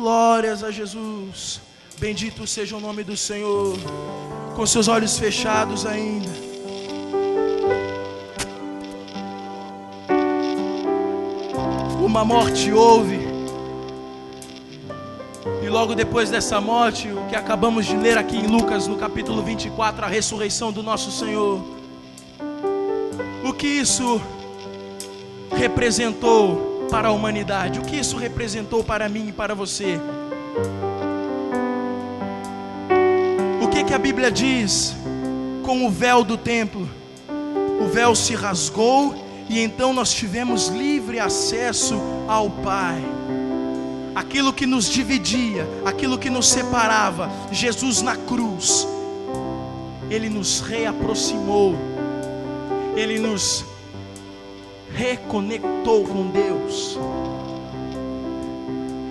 Glórias a Jesus. Bendito seja o nome do Senhor. Com seus olhos fechados ainda. Uma morte houve. E logo depois dessa morte, o que acabamos de ler aqui em Lucas, no capítulo 24, a ressurreição do nosso Senhor. O que isso representou para a humanidade? O que isso representou para mim e para você? O que a Bíblia diz? Com o véu do templo, o véu se rasgou e então nós tivemos livre acesso ao Pai. Aquilo que nos dividia, aquilo que nos separava, Jesus na cruz, Ele nos reaproximou, Ele nos reconectou com Deus,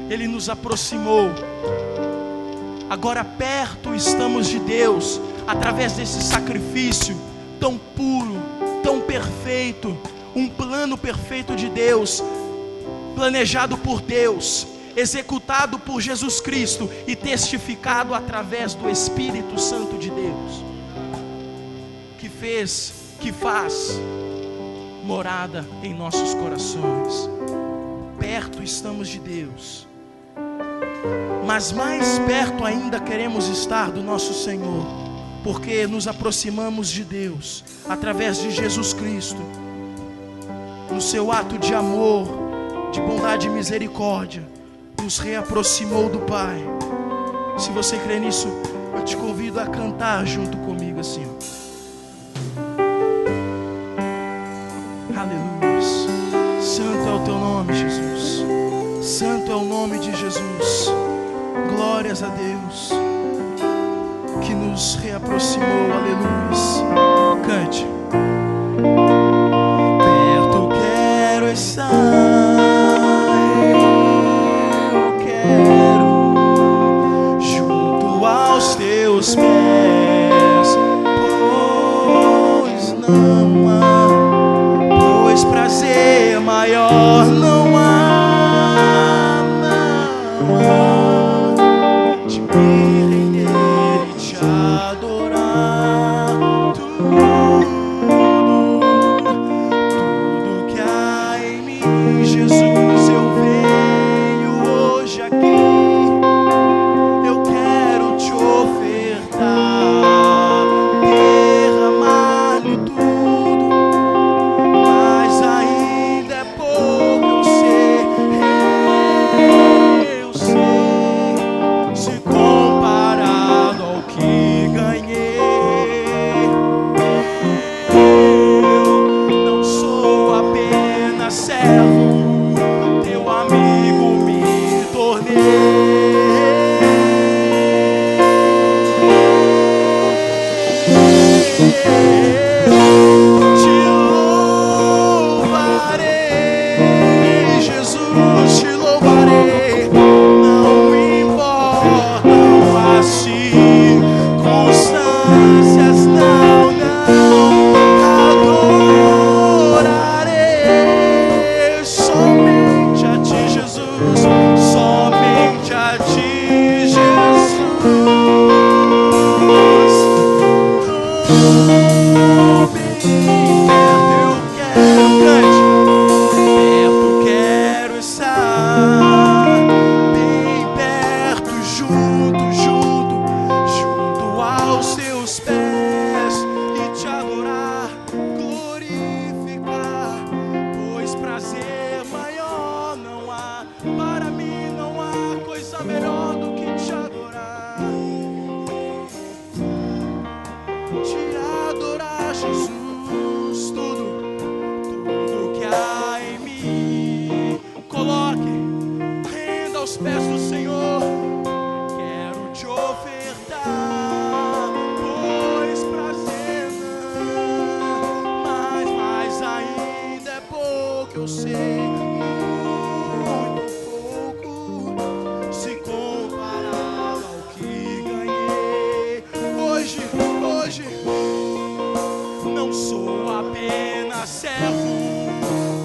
Ele nos aproximou. Agora perto estamos de Deus, através desse sacrifício tão puro, tão perfeito, um plano perfeito de Deus, planejado por Deus, executado por Jesus Cristo e testificado através do Espírito Santo de Deus, que faz morada em nossos corações. Perto estamos de Deus, mas mais perto ainda queremos estar do nosso Senhor, porque nos aproximamos de Deus através de Jesus Cristo, no seu ato de amor, de bondade e misericórdia, nos reaproximou do Pai. Se você crê nisso, eu te convido a cantar junto comigo assim, aleluia. Santo é o teu nome, Jesus. Santo é o nome de Jesus. Glórias a Deus que nos reaproximou, aleluia. Cante. Perto quero estar, eu quero junto aos teus pés, pois não há, pois prazer maior não há, não há.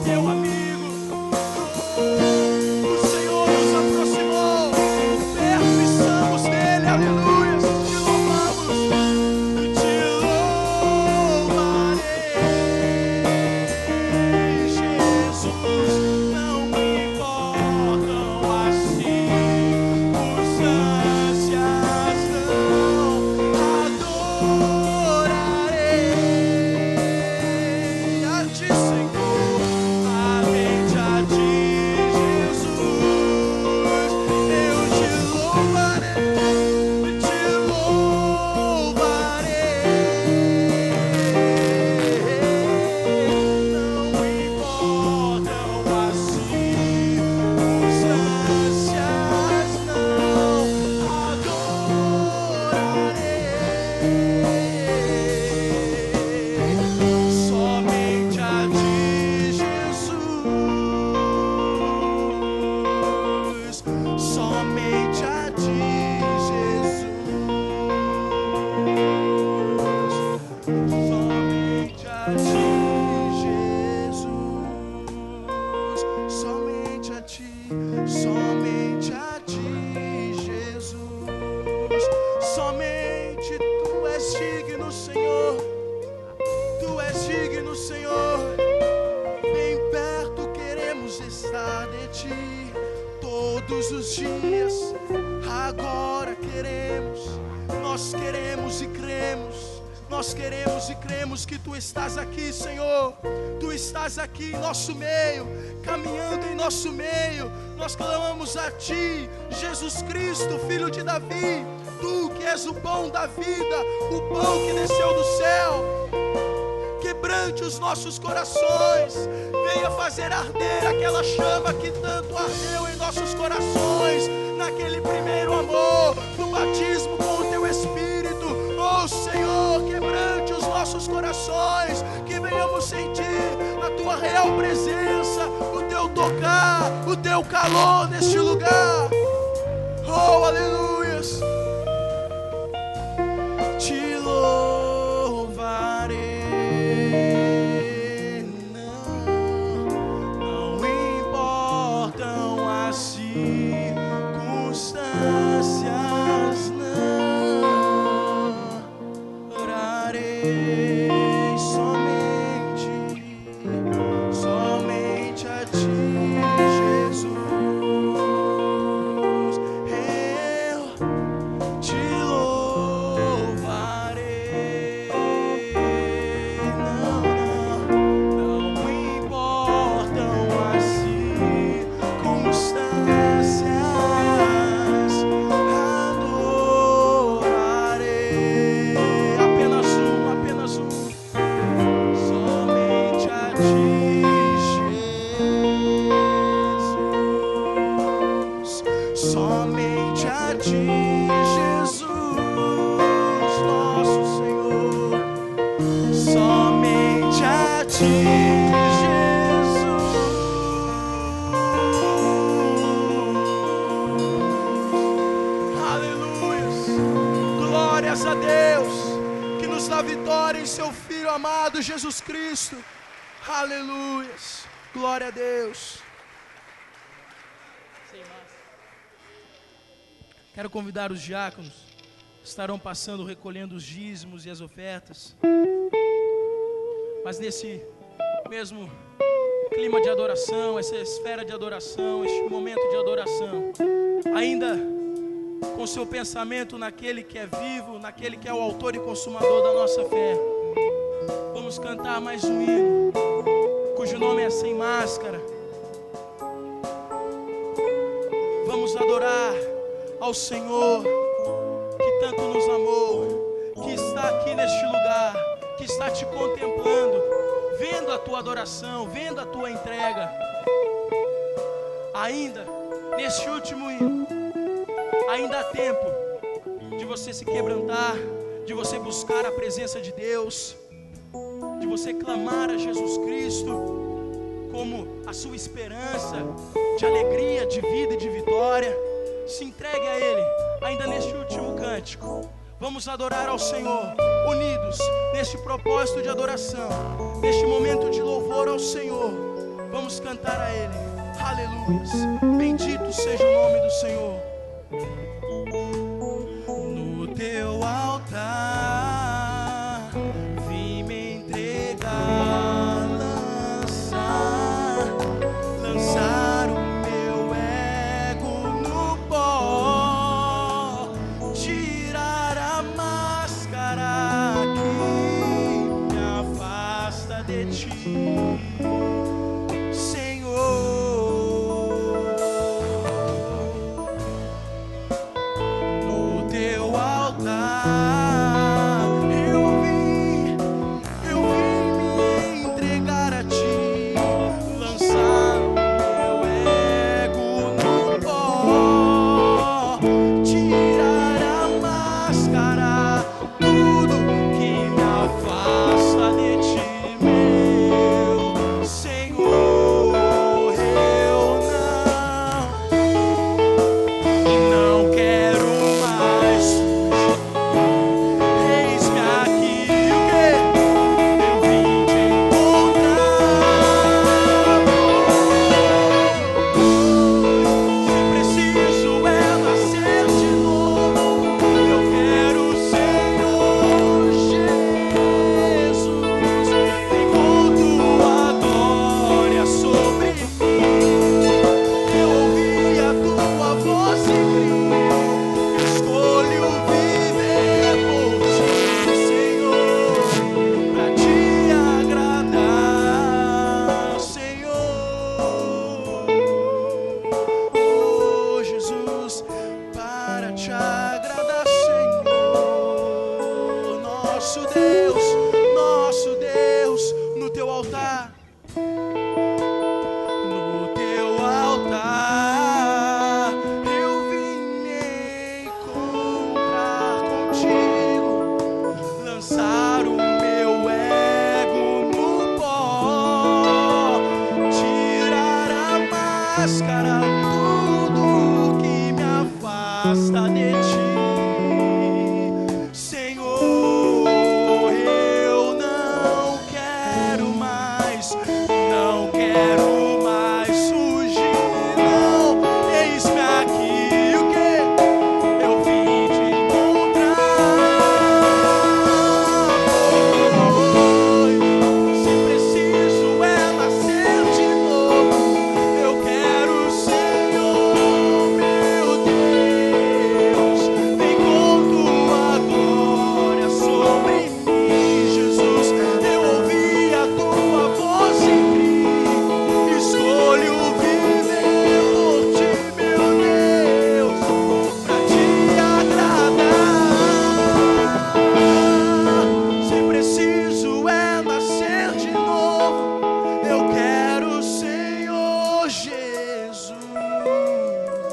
Teu amigo, o Senhor nos aproximou. somente a ti, Jesus. Somente tu és digno, Senhor. Tu és digno, Senhor. Bem perto queremos estar de ti todos os dias. Agora queremos, nós queremos e cremos. Nós queremos e cremos que Tu estás aqui, Senhor. Tu estás aqui em nosso meio, caminhando em nosso meio. Nós clamamos a Ti, Jesus Cristo, Filho de Davi. Tu que és o pão da vida, o pão que desceu do céu. Quebrante os nossos corações, venha fazer arder aquela chama que tanto ardeu em nossos corações, naquele primeiro amor, no batismo com o Teu Espírito. Oh Senhor, quebrante os nossos corações, que venhamos sentir a Tua real presença, o Teu tocar, o Teu calor neste lugar. Oh, aleluias. Te louvarei, não importam as circunstâncias, não orarei somente a Ti, Jesus. Eu te louvarei, não importam as circunstâncias, adorarei. Apenas um, somente a Ti, Jesus. Somente a Ti, Jesus, nosso Senhor. Somente a Ti, Jesus. Aleluias. Glórias a Deus, que nos dá vitória em Seu Filho amado, Jesus Cristo. Aleluias. Glória a Deus. Quero convidar os diáconos, estarão passando, recolhendo os dízimos e as ofertas. Mas nesse mesmo clima de adoração, essa esfera de adoração, este momento de adoração, ainda com seu pensamento naquele que é vivo, naquele que é o autor e consumador da nossa fé, vamos cantar mais um hino, cujo nome é Sem Máscara. Vamos adorar ao Senhor, que tanto nos amou, que está aqui neste lugar, que está te contemplando, vendo a tua adoração, vendo a tua entrega. Ainda, neste último hino, ainda há tempo de você se quebrantar, de você buscar a presença de Deus, de você clamar a Jesus Cristo como a sua esperança de alegria, de vida e de vitória. Se entregue a Ele, ainda neste último cântico. Vamos adorar ao Senhor, unidos neste propósito de adoração, neste momento de louvor ao Senhor. Vamos cantar a Ele. Aleluias. Bendito seja o nome do Senhor. No Teu altar vim me entregar, lançar o meu ego no pó, tirar a máscara que me afasta de Ti, Senhor.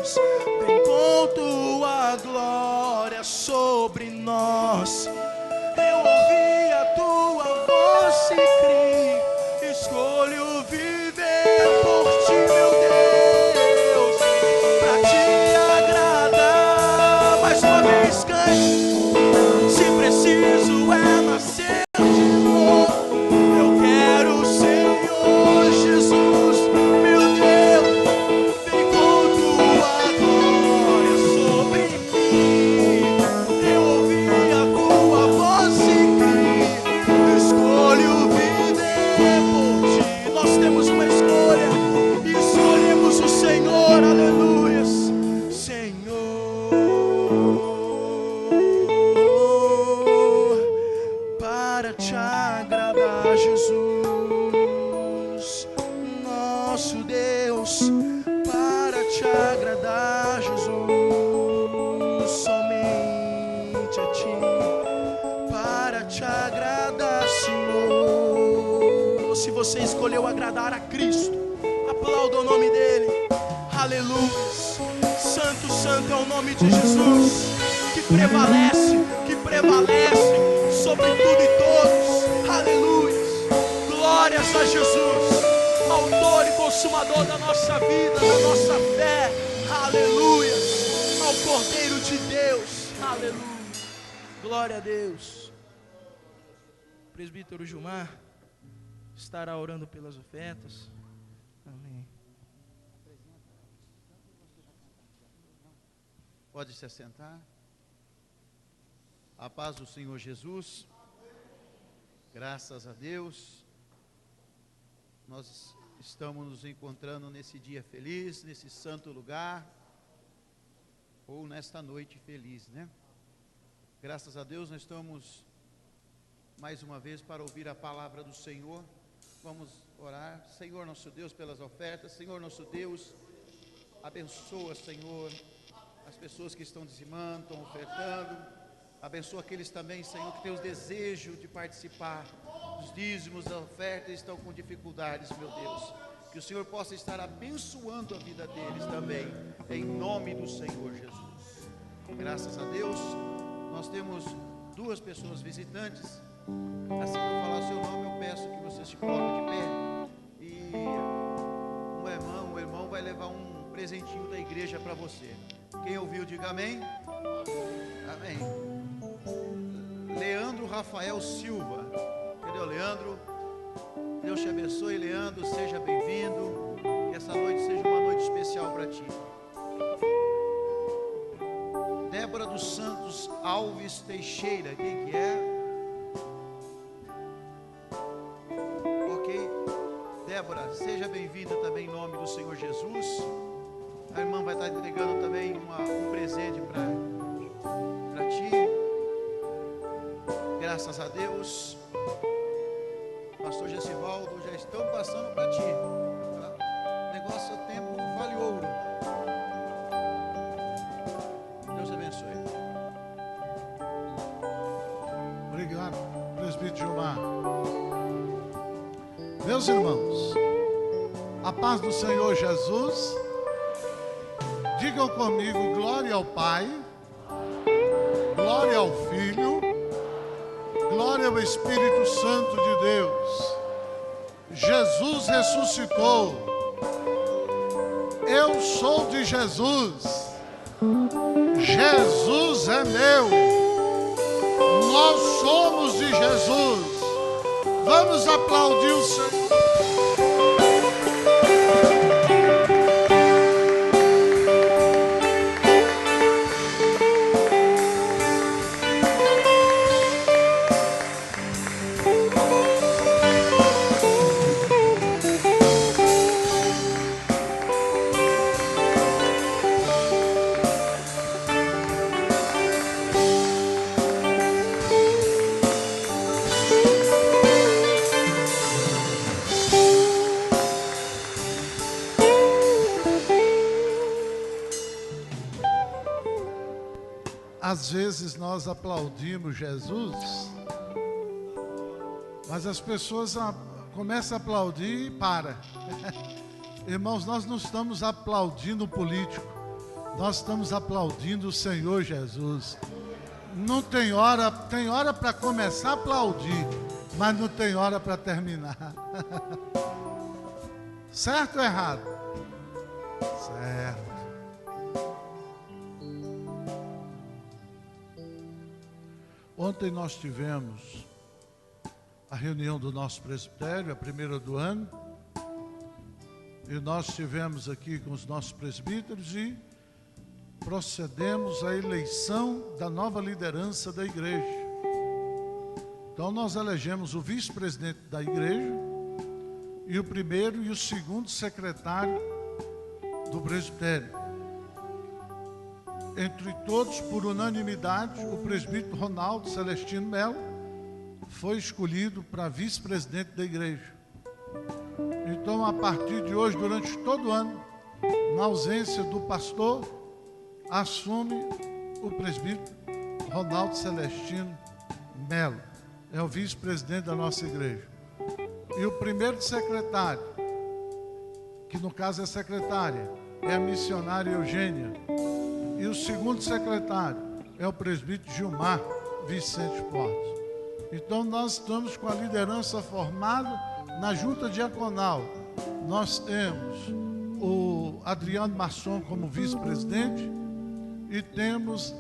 Jesus. Vem com tua glória sobre nós. Eu ouvi a tua voz e criei. Escolho viver por ti, meu Deus, pra te agradar. Mais uma vez cante. Se preciso é nascer de novo. Eu quero o Senhor Jesus, meu Deus. Vem com tua glória sobre mim. Eu ouvi a tua voz e criei. Escolho viver por ti. Nós temos uma escolha e escolhemos o Senhor, aleluias. Senhor, para te agradar, Jesus, nosso Deus, para te agradar, Jesus, somente a ti, para te agradar, Senhor. Se você escolheu agradar a Cristo, aplauda o nome dele, aleluia. Santo, santo é o nome de Jesus, que prevalece sobre tudo e todos, aleluia. Glórias a Jesus, autor e consumador da nossa vida, da nossa fé, aleluia. Ao Cordeiro de Deus, aleluia. Glória a Deus. O presbítero Gilmar estará orando pelas ofertas. Amém. Pode se assentar. A paz do Senhor Jesus. Graças a Deus. Nós estamos nos encontrando nesse dia feliz, nesse santo lugar, ou nesta noite feliz, né? Graças a Deus nós estamos mais uma vez para ouvir a palavra do Senhor. Vamos orar. Senhor nosso Deus, pelas ofertas. Senhor nosso Deus, abençoa, Senhor, as pessoas que estão dizimando, estão ofertando. Abençoa aqueles também, Senhor, que têm o desejo de participar dos dízimos, da oferta e estão com dificuldades, meu Deus. Que o Senhor possa estar abençoando a vida deles também, em nome do Senhor Jesus. Graças a Deus, nós temos duas pessoas visitantes. Assim que eu falar o seu nome, eu peço que você se coloque de pé. E um irmão vai levar um presentinho da igreja para você. Quem ouviu, diga amém. Amém. Leandro Rafael Silva. Entendeu, Leandro? Deus te abençoe, Leandro. Seja bem-vindo. Que essa noite seja uma noite especial para ti. Débora dos Santos Alves Teixeira. Quem que é? Ok. Débora, seja bem-vinda também em nome do Senhor Jesus. A irmã vai estar entregando também um presente para ti. Graças a Deus. Pastor Gessivaldo, já estão passando para ti. O negócio, o tempo vale ouro. Deus abençoe. Obrigado, presbítero Gilmar. Meus irmãos, a paz do Senhor Jesus. Digam comigo, glória ao Pai, glória ao Filho, glória ao Espírito Santo de Deus. Jesus ressuscitou. Eu sou de Jesus. Jesus é meu. Nós somos de Jesus. Vamos aplaudir o Senhor. Às vezes nós aplaudimos Jesus, mas as pessoas começam a aplaudir e para. Irmãos, nós não estamos aplaudindo o político, Nós estamos aplaudindo o Senhor Jesus. Não tem hora para começar a aplaudir, mas não tem hora para terminar. Certo ou errado? Certo. Ontem nós tivemos a reunião do nosso presbitério, a primeira do ano, e nós estivemos aqui com os nossos presbíteros e procedemos à eleição da nova liderança da igreja. Então nós elegemos o vice-presidente da igreja e o primeiro e o segundo secretário do presbitério. Entre todos, por unanimidade, o presbítero Ronaldo Celestino Melo foi escolhido para vice-presidente da igreja. Então, a partir de hoje, durante todo o ano, na ausência do pastor, assume o presbítero Ronaldo Celestino Melo. É o vice-presidente da nossa igreja. E o primeiro secretário, que no caso é secretária, é a missionária Eugênia. E o segundo secretário é o presbítero Gilmar Vicente Portes. Então nós estamos com a liderança formada na junta diaconal. Nós temos o Adriano Masson como vice-presidente e temos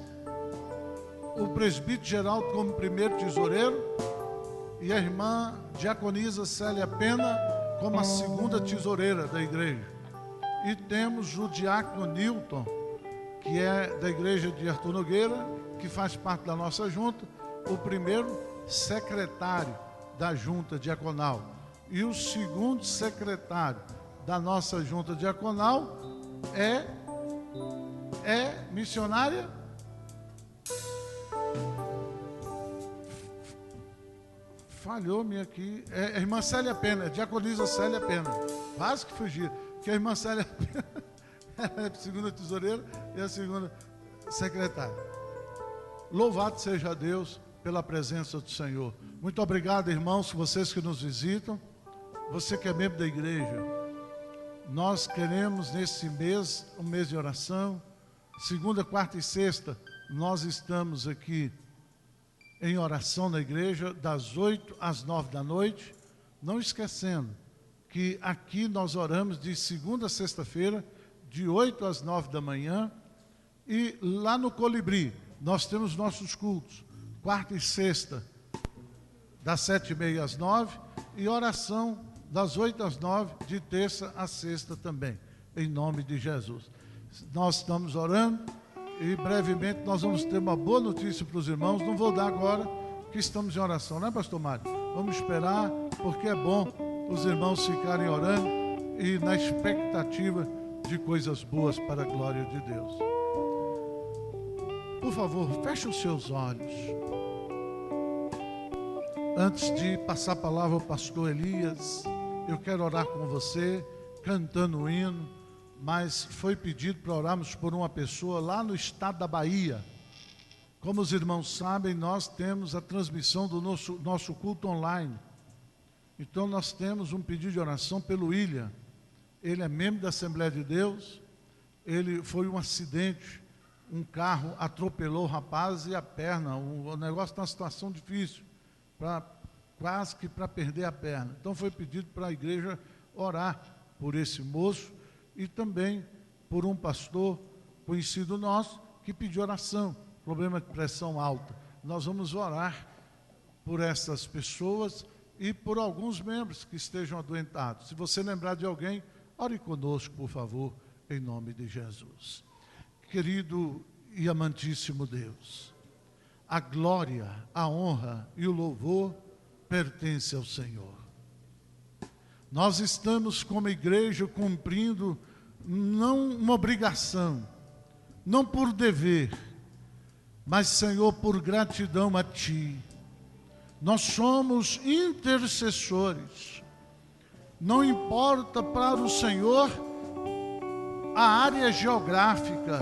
o presbítero Geraldo como primeiro tesoureiro e a irmã diaconisa Célia Pena como a segunda tesoureira da igreja. E temos o diácono Nilton, que é da igreja de Arthur Nogueira, que faz parte da nossa junta, o primeiro secretário da junta diaconal. E o segundo secretário da nossa junta diaconal é missionária falhou-me aqui, é a irmã Célia Pena, diaconisa Célia Pena, quase que fugir, porque a irmã Célia Pena é a segunda tesoureira e a segunda secretária. Louvado seja Deus pela presença do Senhor. Muito obrigado, irmãos, vocês que nos visitam, você que é membro da igreja. Nós queremos nesse mês, um mês de oração, segunda, quarta e sexta, nós estamos aqui em oração na igreja, das 8 às 9 da noite, não esquecendo que aqui nós oramos de segunda a sexta-feira, de 8 às 9 da manhã, e lá no Colibri, nós temos nossos cultos, quarta e sexta, das 7h30 às 9, e oração das 8 às 9, de terça a sexta também, em nome de Jesus. Nós estamos orando, e brevemente nós vamos ter uma boa notícia para os irmãos, não vou dar agora, que estamos em oração, não é, pastor Mário? Vamos esperar, porque é bom os irmãos ficarem orando, e na expectativa de coisas boas para a glória de Deus. Por favor, feche os seus olhos. Antes de passar a palavra ao pastor Elias, eu quero orar com você, cantando o hino, mas foi pedido para orarmos por uma pessoa lá no estado da Bahia. Como os irmãos sabem, nós temos a transmissão do nosso culto online. Então nós temos um pedido de oração pelo William. Ele é membro da Assembleia de Deus, ele foi um acidente, um carro atropelou o rapaz e a perna, o negócio está numa situação difícil, quase que para perder a perna. Então foi pedido para a igreja orar por esse moço e também por um pastor conhecido nosso que pediu oração, problema de pressão alta. Nós vamos orar por essas pessoas e por alguns membros que estejam adoentados. Se você lembrar de alguém, ore conosco, por favor, em nome de Jesus. Querido e amantíssimo Deus, a glória, a honra e o louvor pertencem ao Senhor. Nós estamos como igreja cumprindo não uma obrigação, não por dever, mas, Senhor, por gratidão a Ti. Nós somos intercessores. Não importa para o Senhor a área geográfica,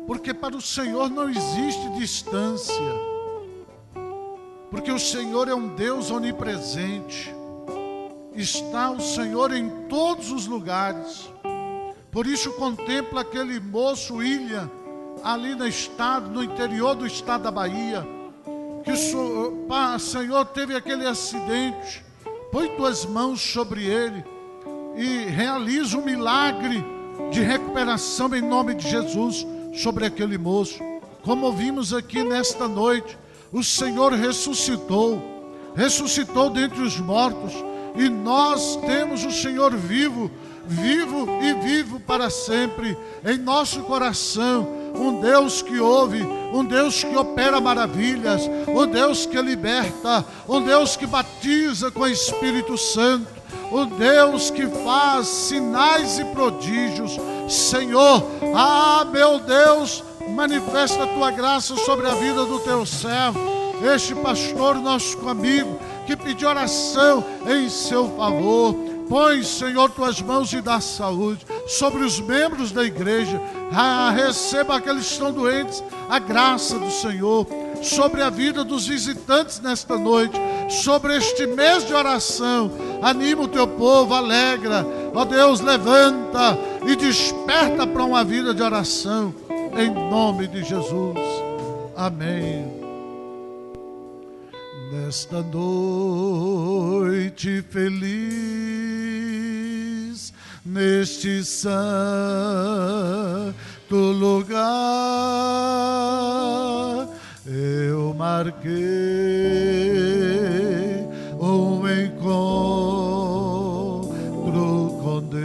porque para o Senhor não existe distância, porque o Senhor é um Deus onipresente, está o Senhor em todos os lugares, Por isso contempla aquele moço William, ali no interior do estado da Bahia, que o Senhor teve aquele acidente. Põe tuas mãos sobre ele e realiza um milagre de recuperação em nome de Jesus sobre aquele moço. Como ouvimos aqui nesta noite, o Senhor ressuscitou dentre os mortos, e nós temos o Senhor vivo e vivo para sempre em nosso coração. Um Deus que ouve, um Deus que opera maravilhas, um Deus que liberta, um Deus que batiza com o Espírito Santo, um Deus que faz sinais e prodígios. Senhor, meu Deus, manifesta a tua graça sobre a vida do teu servo, este pastor, nosso amigo, que pediu oração em seu favor. Põe, Senhor, tuas mãos e dá saúde sobre os membros da igreja. Receba aqueles que estão doentes, a graça do Senhor, sobre a vida dos visitantes nesta noite, sobre este mês de oração. Anima o teu povo, alegra, ó Deus, levanta e desperta para uma vida de oração, em nome de Jesus, amém. Nesta noite feliz, neste santo lugar, eu marquei um encontro com Deus.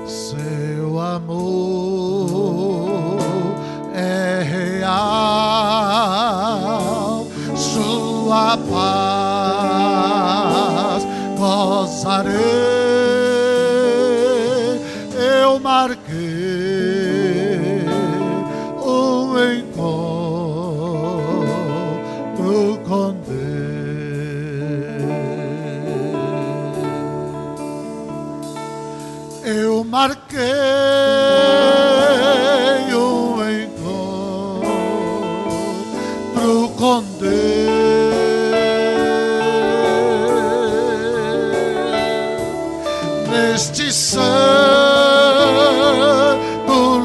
Seu amor é real, sua paz gozarei. Eu marquei um encontro com Deus. Eu marquei um encontro com Deus. Neste santo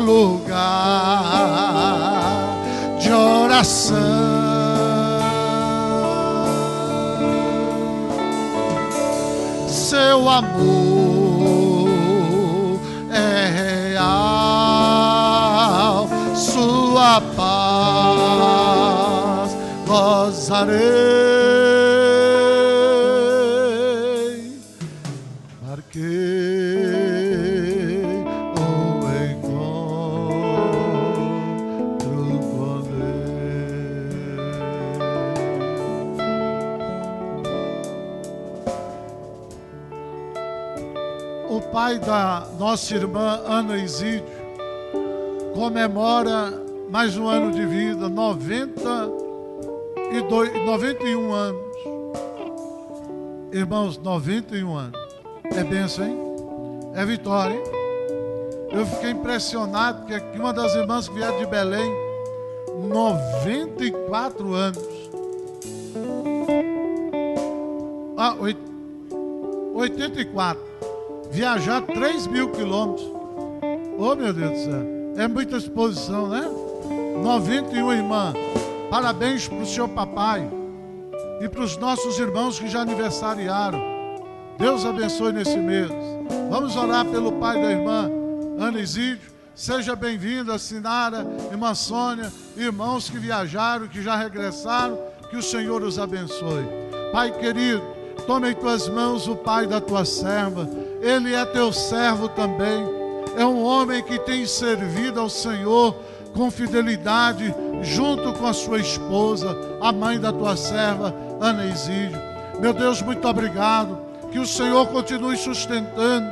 lugar de oração, seu amor é real, sua paz gozarei. O pai da nossa irmã Ana Isídio comemora mais um ano de vida, 91 anos. Irmãos, 91 anos. É bênção, hein? É vitória, hein? Eu fiquei impressionado, porque aqui uma das irmãs que vieram de Belém, 94 anos. 84. Viajar 3.000 quilômetros. Oh, meu Deus do céu. É muita exposição, né? 91, irmã. Parabéns para o seu papai e para os nossos irmãos que já aniversariaram. Deus abençoe nesse mês. Vamos orar pelo pai da irmã Ana Isídio. Seja bem-vinda, Sinara, irmã Sônia, irmãos que viajaram, que já regressaram. Que o Senhor os abençoe. Pai querido, toma em tuas mãos o pai da tua serva. Ele é teu servo também. É um homem que tem servido ao Senhor com fidelidade, junto com a sua esposa, a mãe da tua serva, Ana Isídio. Meu Deus, muito obrigado. Que o Senhor continue sustentando,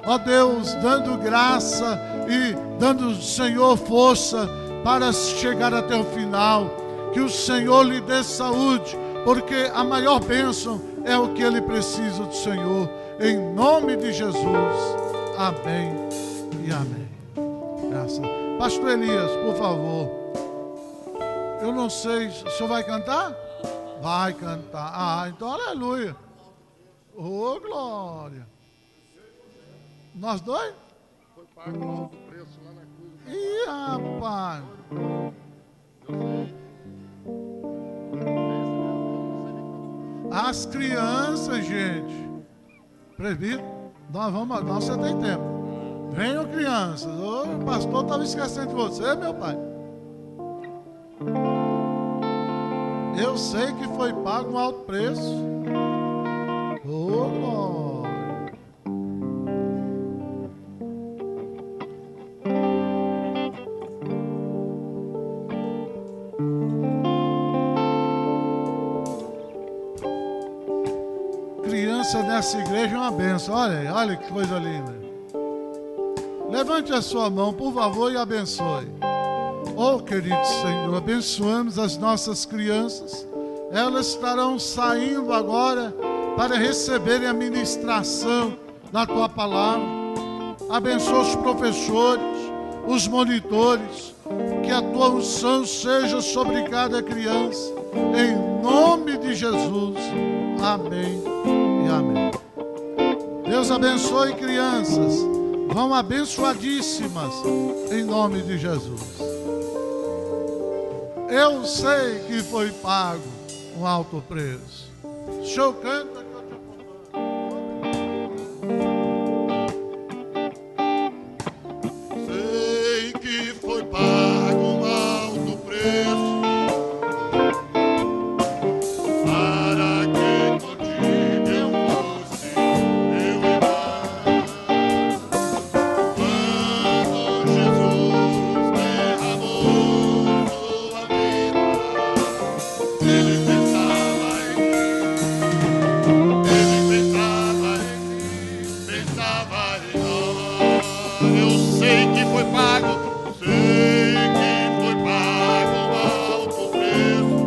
ó Deus, dando graça e dando, Senhor, força para chegar até o final. Que o Senhor lhe dê saúde, porque a maior bênção é o que ele precisa do Senhor. Em nome de Jesus. Amém e amém. Graças. Pastor Elias, por favor. Eu não sei, o senhor vai cantar? Vai cantar. Então aleluia. Ô, glória. Nós dois? Foi pago um alto preço lá na cruz. Ih, rapaz. As crianças, gente. Presbítero, nós você tem tempo. Venham, crianças. O pastor estava esquecendo de você, meu pai. Eu sei que foi pago um alto preço. Ô, glória. Criança nessa igreja é uma benção. Olha que coisa linda. Levante a sua mão, por favor, e abençoe. Oh, querido Senhor, abençoamos as nossas crianças. Elas estarão saindo agora para receberem a ministração da Tua palavra. Abençoa os professores, os monitores. Que a Tua unção seja sobre cada criança. Em nome de Jesus. Amém e amém. Deus abençoe, crianças. Vão abençoadíssimas em nome de Jesus. Eu sei que foi pago um alto preço. O senhor canta que eu te acompanho. Sei que foi pago um alto preço para que contigo eu fosse meu irmão. Quando Jesus derramou sua vida, Ele pensava em mim, pensava em nós. Eu sei que foi pago, sei que foi pago um alto preço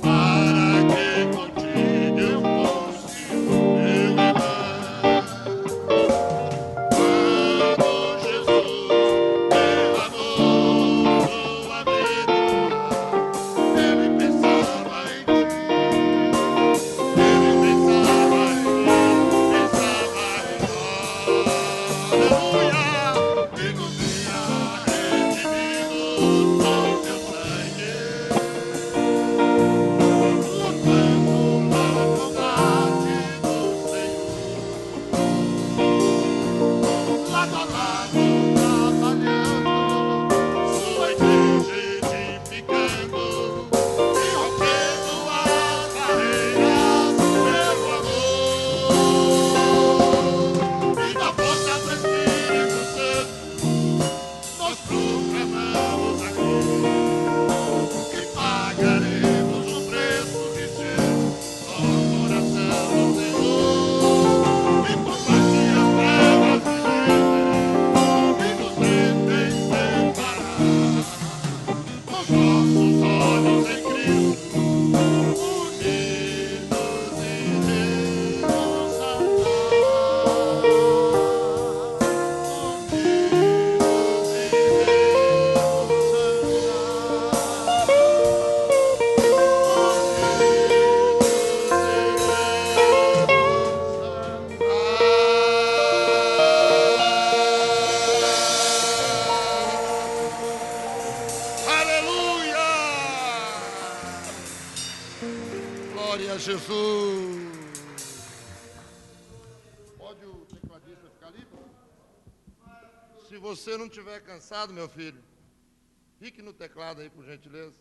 para que contigo eu fosse meu irmão. Quando Jesus derramou sua vida, Ele pensava em mim, Ele pensava em mim, pensava em nós. Aleluia! E nos tinha redimido com seu sangue, lutando na vontade do Senhor. Lado a lado, trabalhando, sua igreja edificando e rompendo as barreiras pelo amor. E da força do Espírito Santo, nós proclamamos aqui que pagaremos o preço de ser nosso coração ao Senhor. E por mais que as trevas se metam e nos tentem separar, os nossos olhos em Cristo, unidos iremos andar. Aleluia! Glória a Jesus! Pode o tecladista ficar ali? Se você não estiver cansado, meu filho, fique no teclado aí, por gentileza,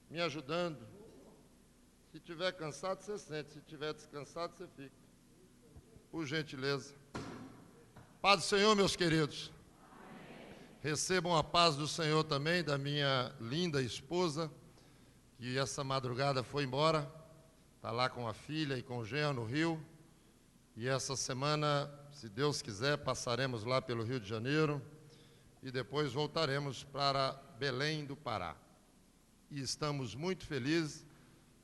me ajudando. Se estiver cansado, você sente. Se estiver descansado, você fica. Por gentileza. Paz do Senhor, meus queridos. Recebam a paz do Senhor também, da minha linda esposa, que essa madrugada foi embora. Está lá com a filha e com o genro no Rio. E essa semana, se Deus quiser, passaremos lá pelo Rio de Janeiro. E depois voltaremos para Belém do Pará. E estamos muito felizes.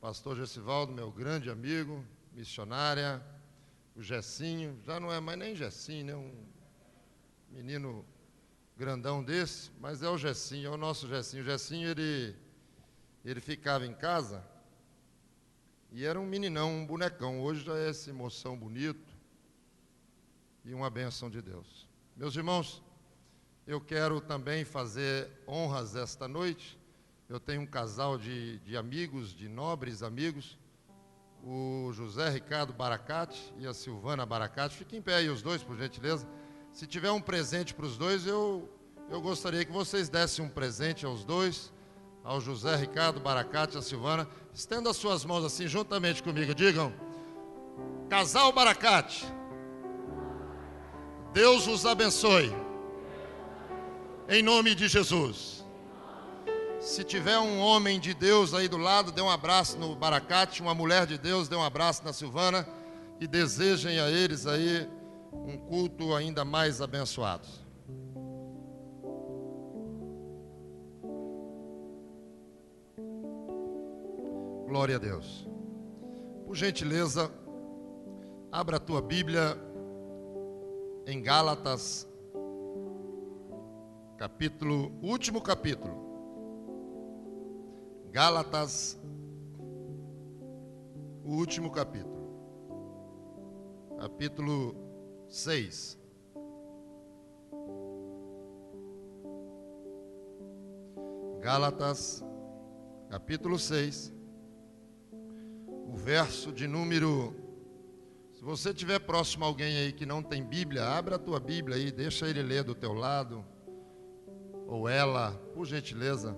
Pastor Gessivaldo, meu grande amigo, missionária, o Gessinho, já não é mais nem Gessinho, né? Um menino grandão desse, mas é o Gessinho, é o nosso Gessinho. O Gessinho, ele ficava em casa E era um meninão, um bonecão. Hoje já é esse moção bonito e uma bênção de Deus. Meus irmãos, eu quero também fazer honras esta noite. Eu tenho um casal de amigos, de nobres amigos, o José Ricardo Baracate e a Silvana Baracate. Fiquem em pé aí os dois, por gentileza. Se tiver um presente para os dois, eu gostaria que vocês dessem um presente aos dois, ao José Ricardo Baracate e a Silvana. Estenda as suas mãos assim juntamente comigo, digam: casal Baracate, Deus os abençoe, em nome de Jesus. Se tiver um homem de Deus aí do lado, dê um abraço no Baracate. Uma mulher de Deus, dê um abraço na Silvana. E desejem a eles aí um culto ainda mais abençoado. Glória a Deus. Por gentileza, abra a tua Bíblia em Gálatas, último capítulo. Gálatas, o último capítulo, capítulo 6. Gálatas, capítulo 6, o verso de número... Se você estiver próximo a alguém aí que não tem Bíblia, abra a tua Bíblia aí, deixa ele ler do teu lado, ou ela, por gentileza.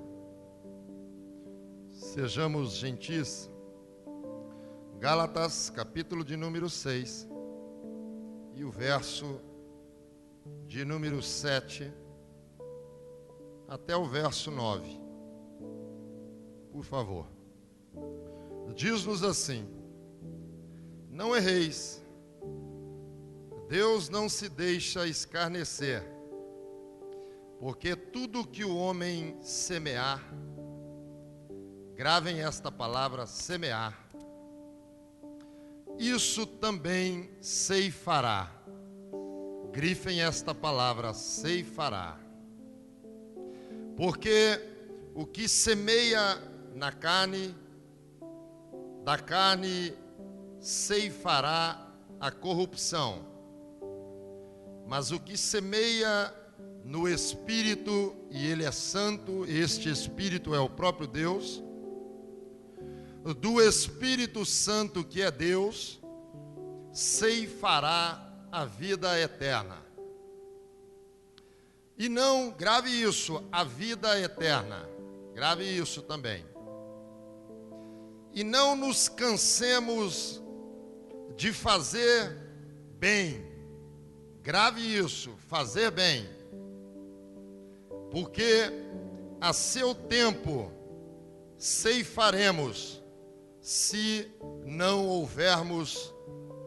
Sejamos gentis. Gálatas, capítulo de número 6, e o verso de número 7 até o verso 9. Por favor. Diz-nos assim: não erreis, Deus não se deixa escarnecer, porque tudo que o homem semear, gravem esta palavra, semear, isso também ceifará. Grifem esta palavra, ceifará. Porque o que semeia na carne, da carne ceifará a corrupção. Mas o que semeia no Espírito, e Ele é santo, este Espírito é o próprio Deus, do Espírito Santo que é Deus, ceifará a vida eterna. E não, grave isso, a vida eterna, grave isso também. E não nos cansemos de fazer bem, grave isso, fazer bem, porque a seu tempo ceifaremos, se não houvermos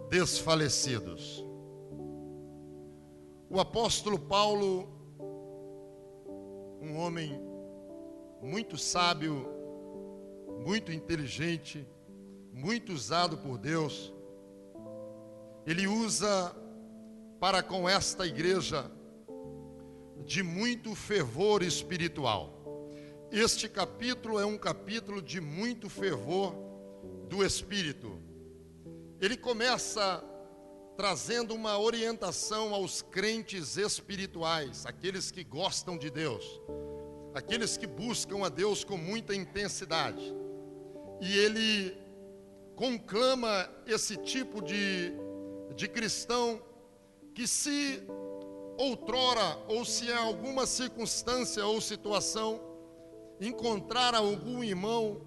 desfalecidos. O apóstolo Paulo, um homem muito sábio, muito inteligente, muito usado por Deus, ele usa para com esta igreja de muito fervor espiritual. Este capítulo é um capítulo de muito fervor do Espírito. Ele começa trazendo uma orientação aos crentes espirituais, aqueles que gostam de Deus, aqueles que buscam a Deus com muita intensidade. E ele conclama esse tipo de cristão que, se outrora ou se em alguma circunstância ou situação encontrar algum irmão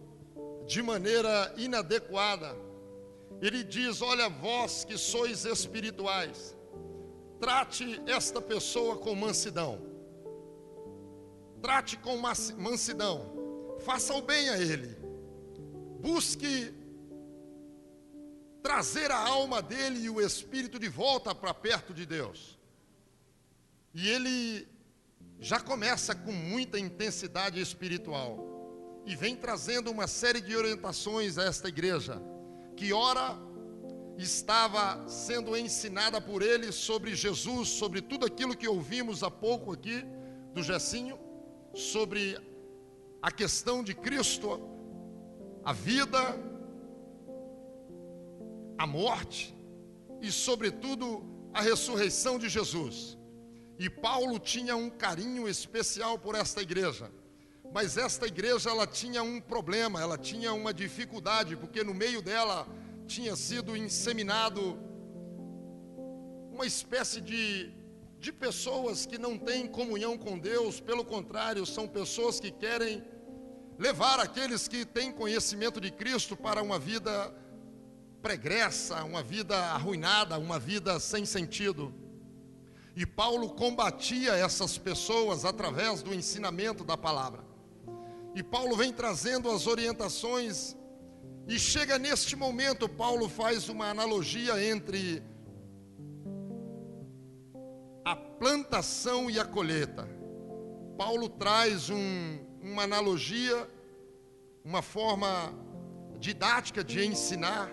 de maneira inadequada, ele diz: olha, vós que sois espirituais, trate esta pessoa com mansidão, trate com mansidão, faça o bem a ele, busque trazer a alma dele e o espírito de volta para perto de Deus. E ele já começa com muita intensidade espiritual e vem trazendo uma série de orientações a esta igreja, que ora estava sendo ensinada por ele sobre Jesus, sobre tudo aquilo que ouvimos há pouco aqui do Gessinho, sobre a questão de Cristo, a vida, a morte e, sobretudo, a ressurreição de Jesus. E Paulo tinha um carinho especial por esta igreja. Mas esta igreja, ela tinha um problema, ela tinha uma dificuldade, porque no meio dela tinha sido inseminado uma espécie de pessoas que não têm comunhão com Deus. Pelo contrário, são pessoas que querem levar aqueles que têm conhecimento de Cristo para uma vida pregressa, uma vida arruinada, uma vida sem sentido. E Paulo combatia essas pessoas através do ensinamento da palavra. E Paulo vem trazendo as orientações, e chega neste momento, Paulo faz uma analogia entre a plantação e a colheita. Paulo traz uma analogia, uma forma didática de ensinar,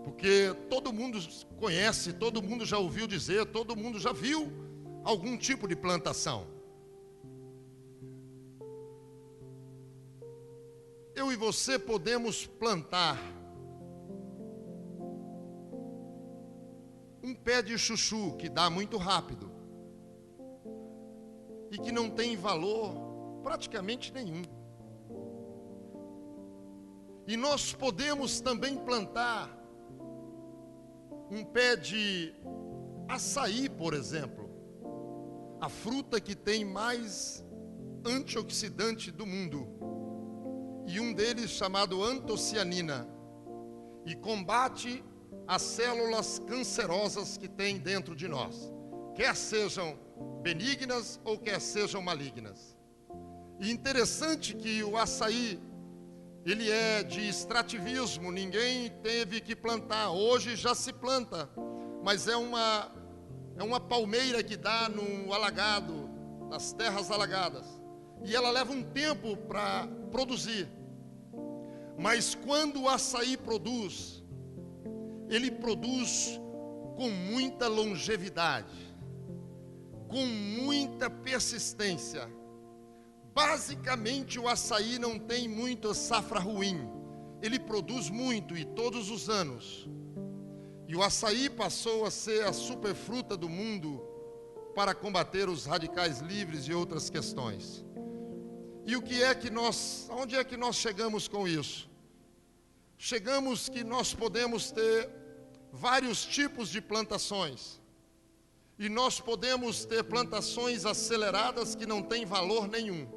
porque todo mundo conhece, todo mundo já ouviu dizer, todo mundo já viu algum tipo de plantação. Eu e você podemos plantar um pé de chuchu que dá muito rápido e que não tem valor praticamente nenhum. E nós podemos também plantar um pé de açaí, por exemplo, a fruta que tem mais antioxidante do mundo, e um deles chamado antocianina, e combate as células cancerosas que tem dentro de nós, quer sejam benignas ou quer sejam malignas. E interessante que o açaí, ele é de extrativismo, ninguém teve que plantar, hoje já se planta, mas é uma palmeira que dá no alagado, nas terras alagadas, e ela leva um tempo para produzir. Mas quando o açaí produz, ele produz com muita longevidade, com muita persistência. Basicamente, o açaí não tem muita safra ruim, ele produz muito e todos os anos. E o açaí passou a ser a superfruta do mundo para combater os radicais livres e outras questões. E onde é que nós chegamos com isso? Chegamos que nós podemos ter vários tipos de plantações. E nós podemos ter plantações aceleradas que não têm valor nenhum.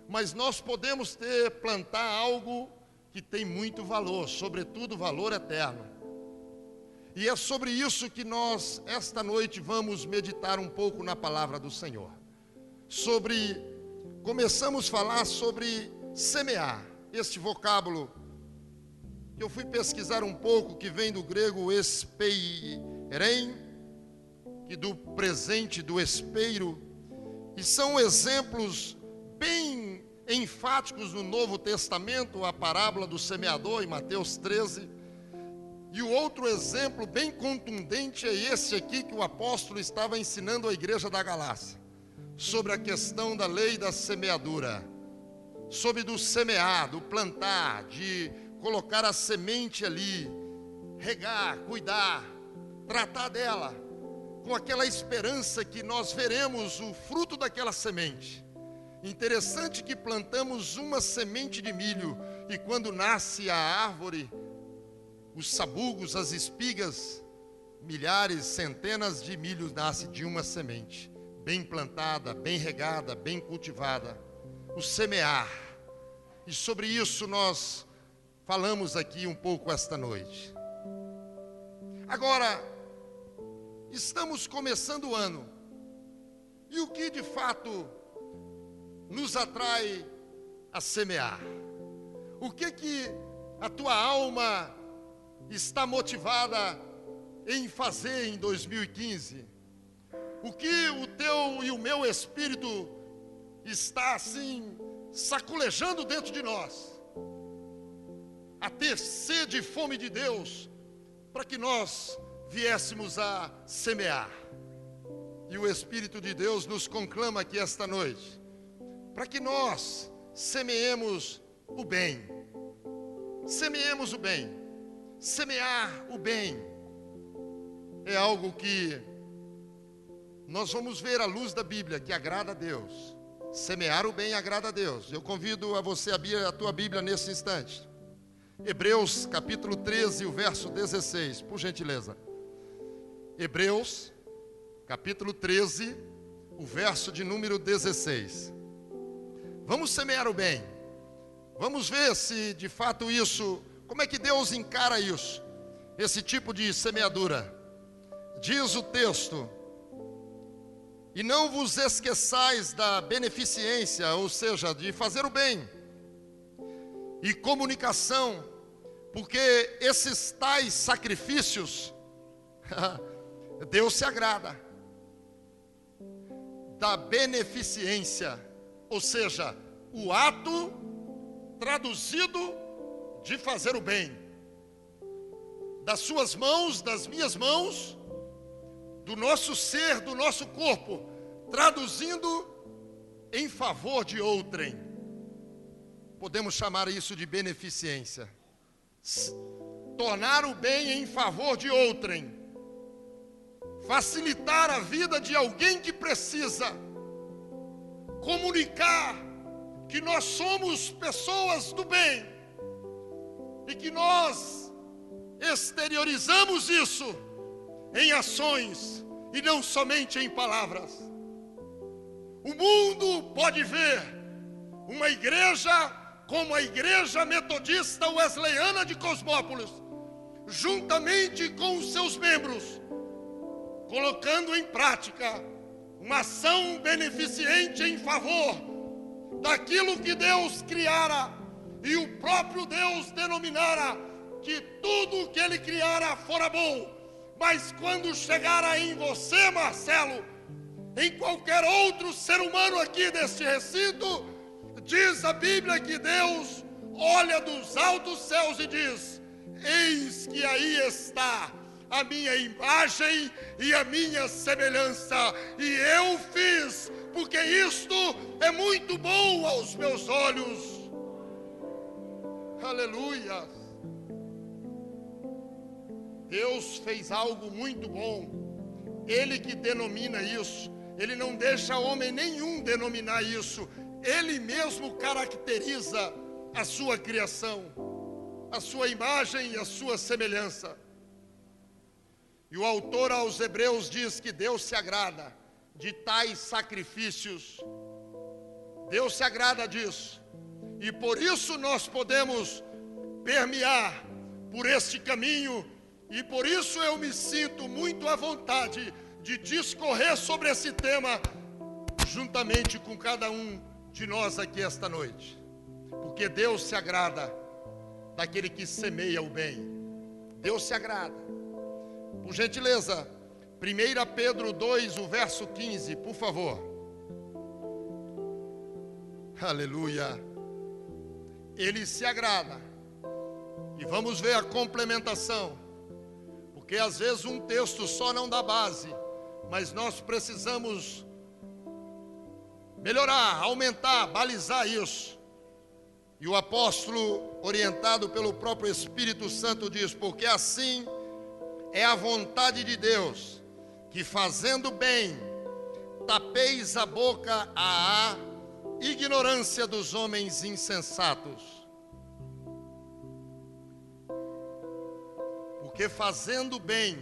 Mas nós podemos plantar algo que tem muito valor, sobretudo valor eterno. E é sobre isso que nós, esta noite, vamos meditar um pouco na palavra do Senhor. Começamos a falar sobre semear, este vocábulo que eu fui pesquisar um pouco, que vem do grego espeirein, que do presente do espeiro, e são exemplos bem enfáticos no Novo Testamento, a parábola do semeador em Mateus 13, e o outro exemplo bem contundente é esse aqui que o apóstolo estava ensinando à igreja da Galácia, sobre a questão da lei da semeadura, sobre do semear, do plantar, de colocar a semente ali, regar, cuidar, tratar dela, com aquela esperança que nós veremos o fruto daquela semente. Interessante que plantamos uma semente de milho e quando nasce a árvore, os sabugos, as espigas, milhares, centenas de milhos nascem de uma semente, bem plantada, bem regada, bem cultivada, o semear. E sobre isso nós falamos aqui um pouco esta noite. Agora, estamos começando o ano, e o que de fato nos atrai a semear? O que a tua alma está motivada em fazer em 2015? O que o teu e o meu espírito está assim sacolejando dentro de nós, a ter sede e fome de Deus, para que nós viéssemos a semear? E o Espírito de Deus nos conclama aqui esta noite, para que nós semeemos o bem. Semeemos o bem. Semear o bem é algo que nós vamos ver à luz da Bíblia, que agrada a Deus. Semear o bem agrada a Deus. Eu convido a você a abrir a tua Bíblia nesse instante. Hebreus capítulo 13, o verso 16, por gentileza. Hebreus capítulo 13, o verso de número 16. Vamos semear o bem. Vamos ver se de fato isso, como é que Deus encara isso, esse tipo de semeadura. Diz o texto: e não vos esqueçais da beneficência, ou seja, de fazer o bem, e comunicação, porque esses tais sacrifícios, Deus se agrada. Da beneficência, ou seja, o ato traduzido de fazer o bem, das suas mãos, das minhas mãos, do nosso ser, do nosso corpo, traduzindo em favor de outrem. Podemos chamar isso de beneficência. Tornar o bem em favor de outrem. Facilitar a vida de alguém que precisa. Comunicar que nós somos pessoas do bem. E que nós exteriorizamos isso em ações e não somente em palavras. O mundo pode ver uma igreja como a Igreja Metodista Wesleyana de Cosmópolis, juntamente com os seus membros, colocando em prática uma ação beneficente em favor daquilo que Deus criara e o próprio Deus denominara que tudo o que Ele criara fora bom. Mas quando chegara em você, Marcelo, em qualquer outro ser humano aqui deste recinto, diz a Bíblia que Deus olha dos altos céus e diz: eis que aí está a minha imagem e a minha semelhança, e eu fiz, porque isto é muito bom aos meus olhos. Aleluia! Deus fez algo muito bom. Ele que denomina isso. Ele não deixa homem nenhum denominar isso. Ele mesmo caracteriza a sua criação, a sua imagem e a sua semelhança. E o autor aos Hebreus diz que Deus se agrada de tais sacrifícios. Deus se agrada disso. E por isso nós podemos permear por este caminho. E por isso eu me sinto muito à vontade de discorrer sobre esse tema juntamente com cada um de nós aqui esta noite. Porque Deus se agrada daquele que semeia o bem. Deus se agrada. Por gentileza, 1 Pedro 2, o verso 15, por favor. Aleluia. Ele se agrada. E vamos ver a complementação. Porque às vezes um texto só não dá base, mas nós precisamos melhorar, aumentar, balizar isso. E o apóstolo, orientado pelo próprio Espírito Santo, diz: porque assim é a vontade de Deus, que fazendo bem, tapeis a boca à ignorância dos homens insensatos. Porque fazendo bem,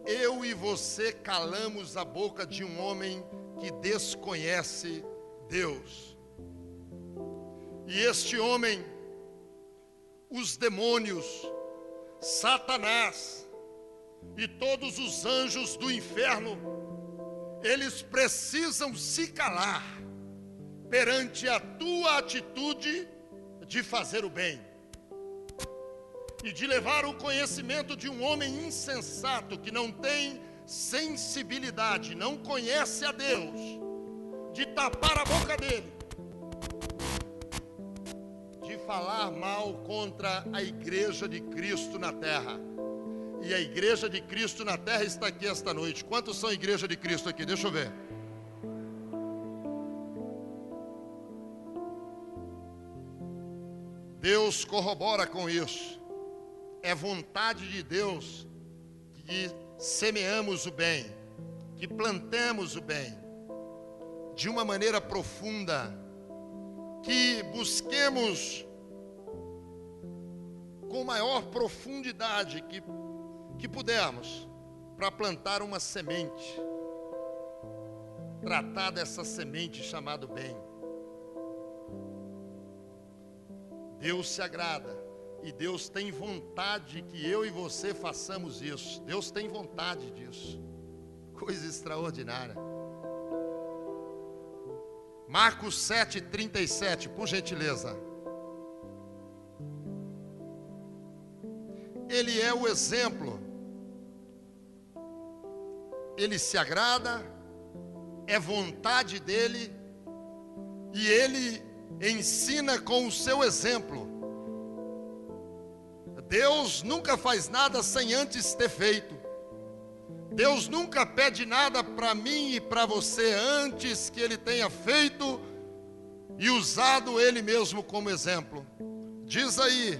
eu e você calamos a boca de um homem que desconhece Deus. E este homem, os demônios, Satanás e todos os anjos do inferno, eles precisam se calar perante a tua atitude de fazer o bem. E de levar o conhecimento de um homem insensato, que não tem sensibilidade, não conhece a Deus, de tapar a boca dele, de falar mal contra a igreja de Cristo na terra. E a igreja de Cristo na terra está aqui esta noite. Quantos são igreja de Cristo aqui? Deixa eu ver. Deus corrobora com isso. É vontade de Deus que semeamos o bem, que plantemos o bem de uma maneira profunda, que busquemos com maior profundidade que pudermos, para plantar uma semente, tratar dessa semente chamada bem. Deus se agrada e Deus tem vontade que eu e você façamos isso. Deus tem vontade disso. Coisa extraordinária. Marcos 7:37, por gentileza. Ele é o exemplo. Ele se agrada, é vontade dele, e ele ensina com o seu exemplo. Deus nunca faz nada sem antes ter feito. Deus nunca pede nada para mim e para você antes que ele tenha feito e usado ele mesmo como exemplo. Diz aí,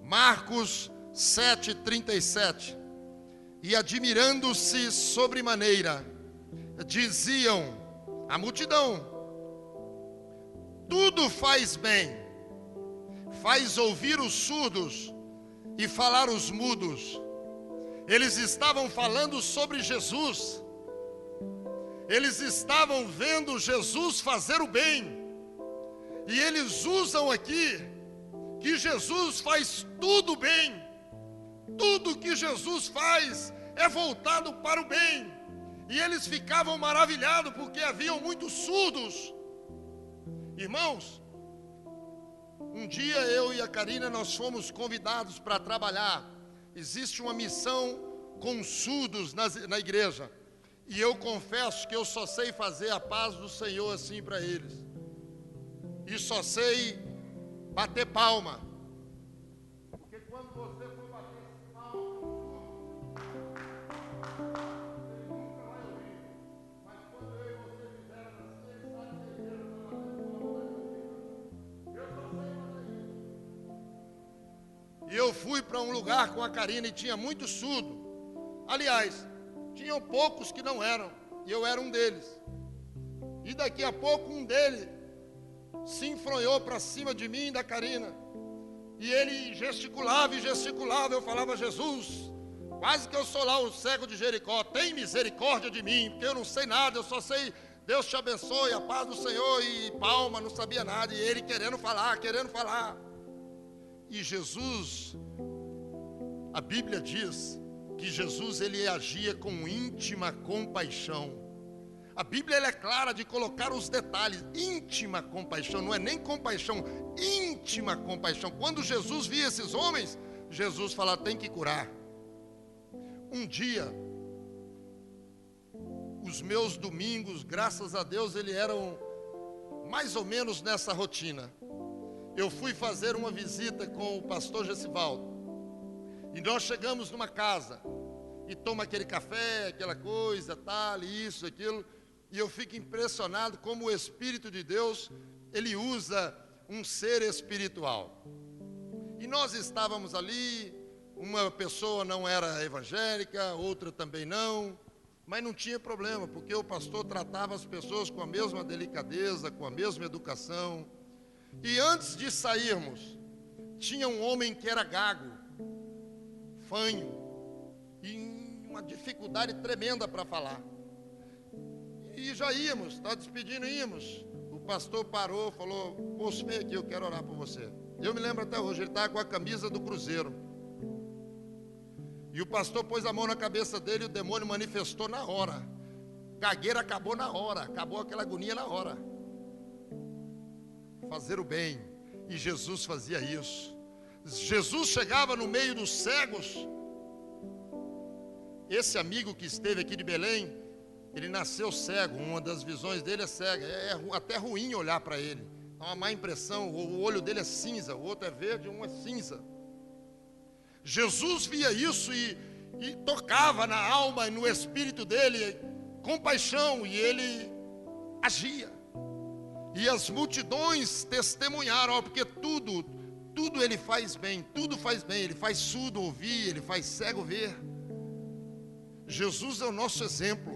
Marcos 7:37. E admirando-se sobremaneira, diziam a multidão: tudo faz bem, faz ouvir os surdos e falar os mudos. Eles estavam falando sobre Jesus. Eles estavam vendo Jesus fazer o bem. E eles usam aqui que Jesus faz tudo bem. Tudo que Jesus faz é voltado para o bem. E eles ficavam maravilhados porque haviam muitos surdos. Irmãos, um dia eu e a Karina nós fomos convidados para trabalhar. Existe uma missão com surdos na igreja. E eu confesso que eu só sei fazer a paz do Senhor assim para eles. E só sei bater palma. Porque quando você for bater palma, você nunca vai ouvir. Mas quando eu e você fizeram assim, ele sabe que a igreja está batendo palma. Eu só sei fazer isso. E eu fui para um lugar com a Karina e tinha muito surdo. Aliás, tinham poucos que não eram, e eu era um deles. E daqui a pouco um deles se enfronhou para cima de mim e da Karina. E ele gesticulava e gesticulava. Eu falava: Jesus, quase que eu sou lá o cego de Jericó, tem misericórdia de mim, porque eu não sei nada, eu só sei Deus te abençoe, a paz do Senhor, e palma, não sabia nada. E ele querendo falar. E Jesus, a Bíblia diz que Jesus ele agia com íntima compaixão. A Bíblia ela é clara de colocar os detalhes. Íntima compaixão, não é nem compaixão, íntima compaixão. Quando Jesus via esses homens, Jesus fala: tem que curar. Um dia, os meus domingos, graças a Deus, eles eram mais ou menos nessa rotina. Eu fui fazer uma visita com o pastor Gessivaldo. E nós chegamos numa casa e toma aquele café, aquela coisa, tal, isso, aquilo. E eu fico impressionado como o Espírito de Deus, ele usa um ser espiritual. E nós estávamos ali, uma pessoa não era evangélica, outra também não, mas não tinha problema, porque o pastor tratava as pessoas com a mesma delicadeza, com a mesma educação. E antes de sairmos, tinha um homem que era gago, fanho, e uma dificuldade tremenda para falar. E já íamos, está despedindo, íamos. O pastor parou, falou: moço, vem aqui, eu quero orar por você. Eu me lembro até hoje, ele estava com a camisa do Cruzeiro. E o pastor pôs a mão na cabeça dele e o demônio manifestou na hora. Gagueira acabou na hora, acabou aquela agonia na hora. Fazer o bem. E Jesus fazia isso. Jesus chegava no meio dos cegos. Esse amigo que esteve aqui de Belém, ele nasceu cego, uma das visões dele é cega, é até ruim olhar para ele, dá uma má impressão, o olho dele é cinza, o outro é verde, um é cinza. Jesus via isso e tocava na alma e no espírito dele compaixão, e ele agia. E as multidões testemunharam, porque tudo tudo Ele faz bem, tudo faz bem. Ele faz surdo ouvir, Ele faz cego ver. Jesus é o nosso exemplo.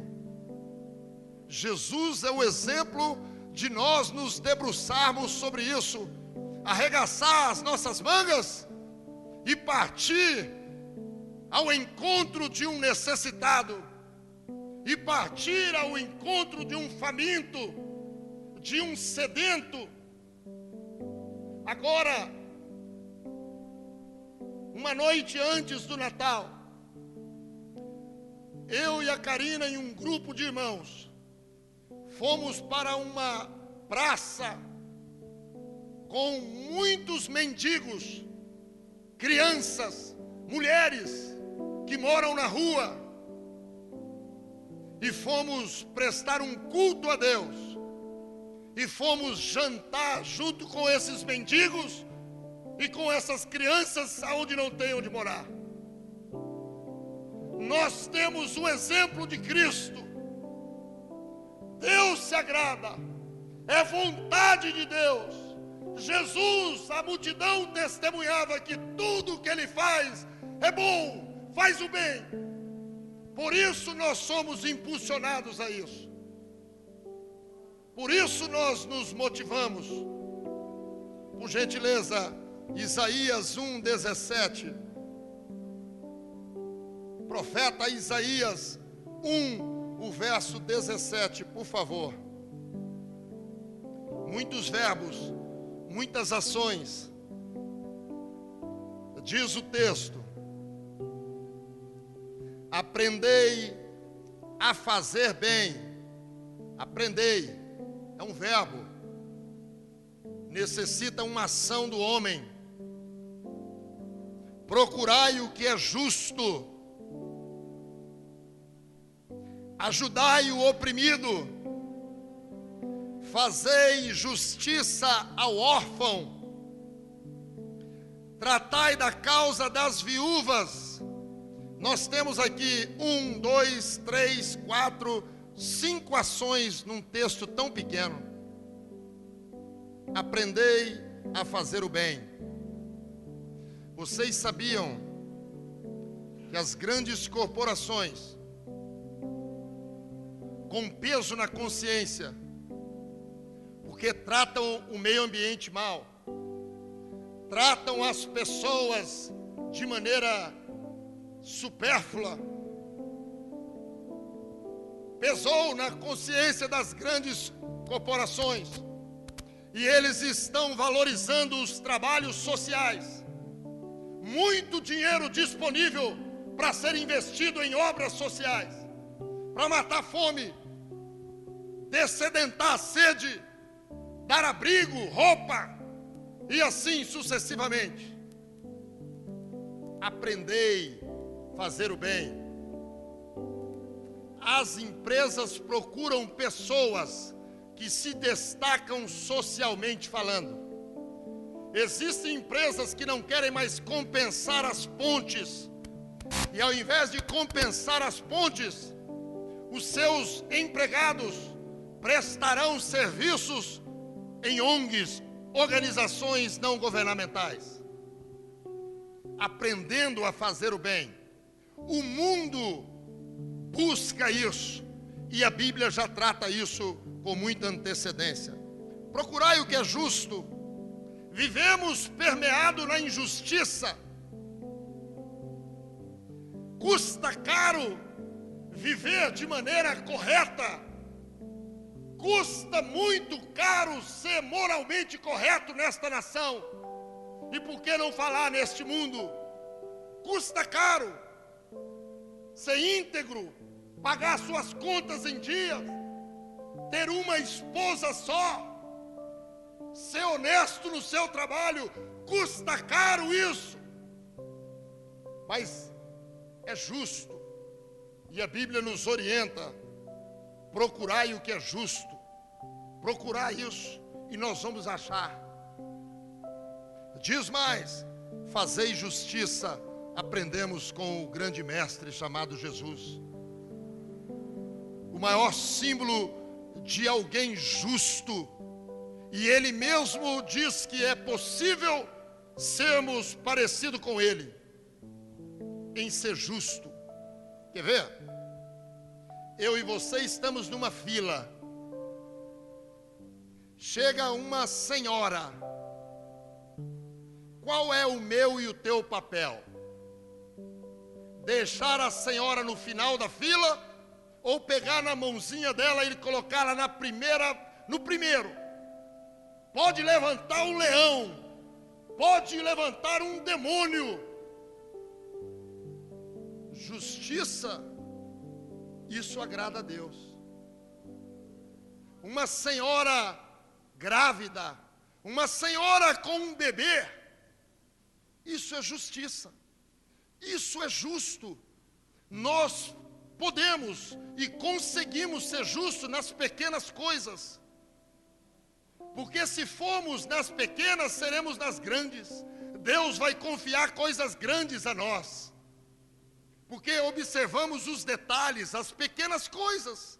Jesus é o exemplo de nós nos debruçarmos sobre isso, arregaçar as nossas mangas e partir ao encontro de um necessitado, e partir ao encontro de um faminto, de um sedento. Agora, uma noite antes do Natal, eu e a Karina e um grupo de irmãos fomos para uma praça com muitos mendigos, crianças, mulheres que moram na rua, e fomos prestar um culto a Deus, e fomos jantar junto com esses mendigos e com essas crianças aonde não tem onde morar. Nós temos o exemplo de Cristo. Deus se agrada, é vontade de Deus. Jesus, a multidão testemunhava que tudo que Ele faz é bom, faz o bem. Por isso nós somos impulsionados a isso. Por isso nós nos motivamos. Por gentileza, Isaías 1:17. Profeta Isaías 1, o verso 17, por favor. Muitos verbos, muitas ações. Diz o texto: aprendei a fazer bem. Aprendei, é um verbo, necessita uma ação do homem. Procurai o que é justo, ajudai o oprimido, fazei justiça ao órfão, tratai da causa das viúvas. Nós temos aqui 1, 2, 3, 4, 5 ações num texto tão pequeno. Aprendei a fazer o bem. Vocês sabiam que as grandes corporações, com peso na consciência, porque tratam o meio ambiente mal, tratam as pessoas de maneira supérflua, pesou na consciência das grandes corporações, e eles estão valorizando os trabalhos sociais. Muito dinheiro disponível para ser investido em obras sociais, para matar a fome, dessedentar a sede, dar abrigo, roupa, e assim sucessivamente. Aprendei a fazer o bem. As empresas procuram pessoas que se destacam socialmente falando. Existem empresas que não querem mais compensar as pontes, e ao invés de compensar as pontes, os seus empregados prestarão serviços em ONGs, organizações não governamentais, aprendendo a fazer o bem. O mundo busca isso, e a Bíblia já trata isso com muita antecedência. Procurai o que é justo. Vivemos permeado na injustiça. Custa caro viver de maneira correta. Custa muito caro ser moralmente correto nesta nação. E por que não falar neste mundo? Custa caro ser íntegro, pagar suas contas em dias, ter uma esposa só, ser honesto no seu trabalho. Custa caro isso, mas é justo, e a Bíblia nos orienta: procurai o que é justo, procurai isso, e nós vamos achar. Diz mais: fazei justiça. Aprendemos com o grande mestre chamado Jesus. O maior símbolo de alguém justo, e ele mesmo diz que é possível sermos parecidos com Ele, em ser justo. Quer ver? Eu e você estamos numa fila. Chega uma senhora. Qual é o meu e o teu papel? Deixar a senhora no final da fila ou pegar na mãozinha dela e colocá-la no primeiro? Pode levantar um leão, pode levantar um demônio. Justiça, isso agrada a Deus. Uma senhora grávida, uma senhora com um bebê, isso é justiça, isso é justo. Nós podemos e conseguimos ser justos nas pequenas coisas, porque se formos nas pequenas, seremos nas grandes. Deus vai confiar coisas grandes a nós, porque observamos os detalhes, as pequenas coisas.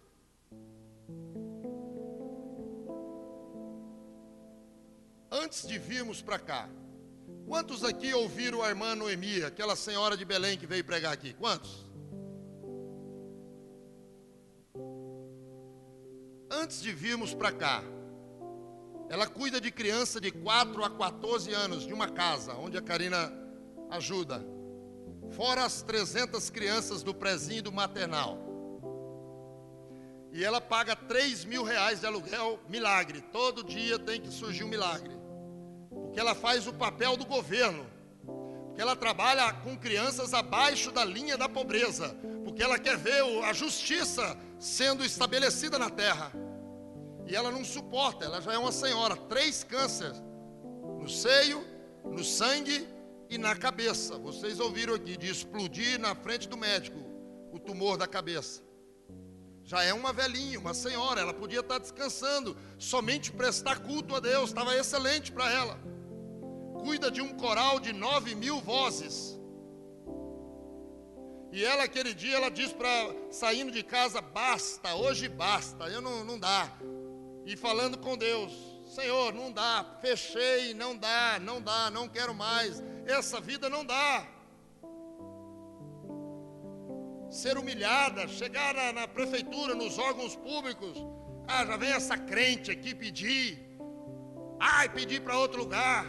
Antes de virmos para cá, quantos aqui ouviram a irmã Noemi, aquela senhora de Belém que veio pregar aqui? Quantos? Antes de virmos para cá, ela cuida de criança de 4 a 14 anos, de uma casa, onde a Karina ajuda. Fora as 300 crianças do prezinho e do maternal. E ela paga R$3.000 de aluguel, milagre. Todo dia tem que surgir um milagre. Porque ela faz o papel do governo. Porque ela trabalha com crianças abaixo da linha da pobreza. Porque ela quer ver a justiça sendo estabelecida na terra. E ela não suporta, ela já é uma senhora. 3 cânceres, no seio, no sangue e na cabeça. Vocês ouviram aqui de explodir na frente do médico o tumor da cabeça. Já é uma velhinha, uma senhora. Ela podia estar descansando, somente prestar culto a Deus. Estava excelente para ela. Cuida de um coral de 9.000 vozes. E ela, aquele dia, ela disse saindo de casa: basta, hoje basta, não dá. E falando com Deus: Senhor, não dá, fechei, não dá, não quero mais, essa vida não dá. Ser humilhada, chegar na prefeitura, nos órgãos públicos, já vem essa crente aqui pedir, pedir para outro lugar.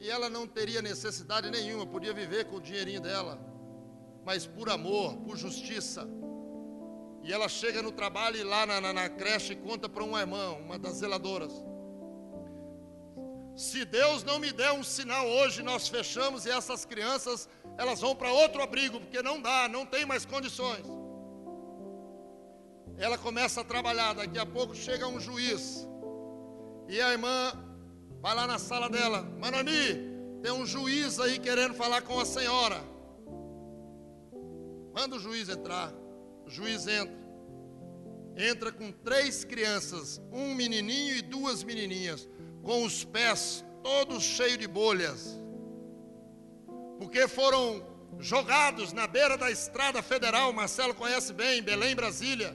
E ela não teria necessidade nenhuma, podia viver com o dinheirinho dela, mas por amor, por justiça. E ela chega no trabalho e lá na creche conta para uma irmã, uma das zeladoras: se Deus não me der um sinal hoje, nós fechamos e essas crianças, elas vão para outro abrigo, porque não dá, não tem mais condições. Ela começa a trabalhar, daqui a pouco chega um juiz, e a irmã vai lá na sala dela: Noemi, tem um juiz aí querendo falar com a senhora. Manda o juiz entrar. O juiz entra com 3 crianças, um menininho e 2 menininhas, com os pés todos cheios de bolhas, porque foram jogados na beira da estrada federal. Marcelo conhece bem, Belém, Brasília.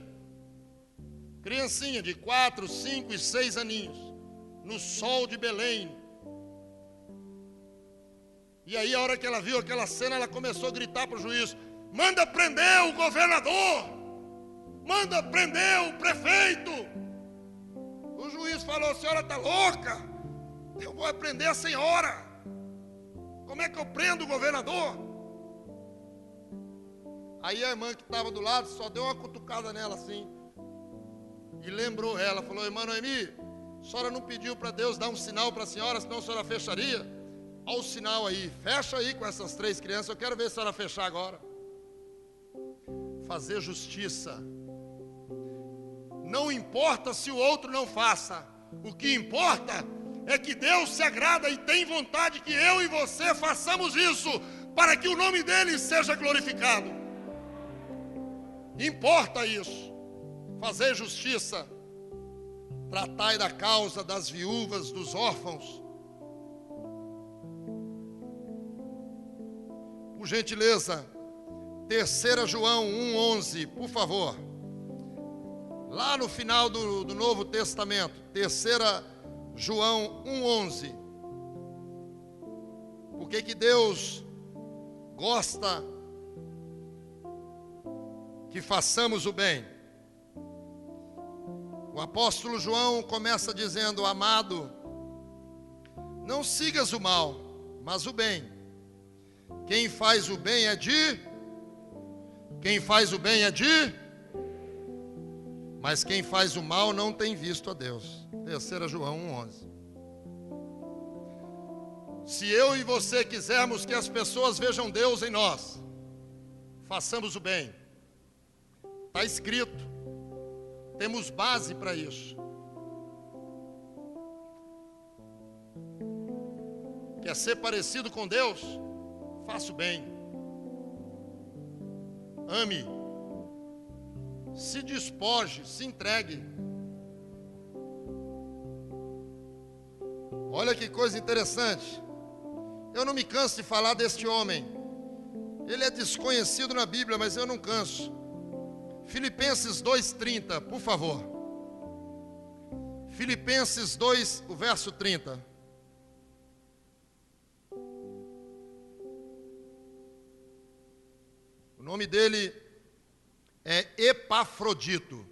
Criancinha de 4, 5 e 6 aninhos, no sol de Belém. E aí, a hora que ela viu aquela cena, ela começou a gritar para o juiz: manda prender o governador, manda prender o prefeito. O juiz falou: a senhora está louca? Eu vou prender a senhora. Como é que eu prendo o governador? Aí a irmã que estava do lado só deu uma cutucada nela assim, e lembrou ela, falou: irmã Noemi, a senhora não pediu para Deus dar um sinal para a senhora, senão a senhora fecharia? Olha o sinal aí, fecha aí com essas 3 crianças, eu quero ver a senhora fechar agora. Fazer justiça. Não importa se o outro não faça, o que importa é que Deus se agrada e tem vontade que eu e você façamos isso, para que o nome dele seja glorificado. Importa isso. Fazer justiça. Tratai da causa das viúvas, dos órfãos. Por gentileza, 3 João 1,11, por favor. Lá no final do Novo Testamento, 3 João 1,11. que Deus gosta que façamos o bem? O apóstolo João começa dizendo: amado, não sigas o mal, mas o bem. Quem faz o bem é de... Mas quem faz o mal não tem visto a Deus. 3 João 1,11. Se eu e você quisermos que as pessoas vejam Deus em nós, façamos o bem. Está escrito. Temos base para isso. Quer ser parecido com Deus? Faça o bem. Ame. Se despoje, se entregue. Olha que coisa interessante. Eu não me canso de falar deste homem. Ele é desconhecido na Bíblia, mas eu não canso. Filipenses 2,30, por favor. Filipenses 2, o verso 30. O nome dele é Epafrodito.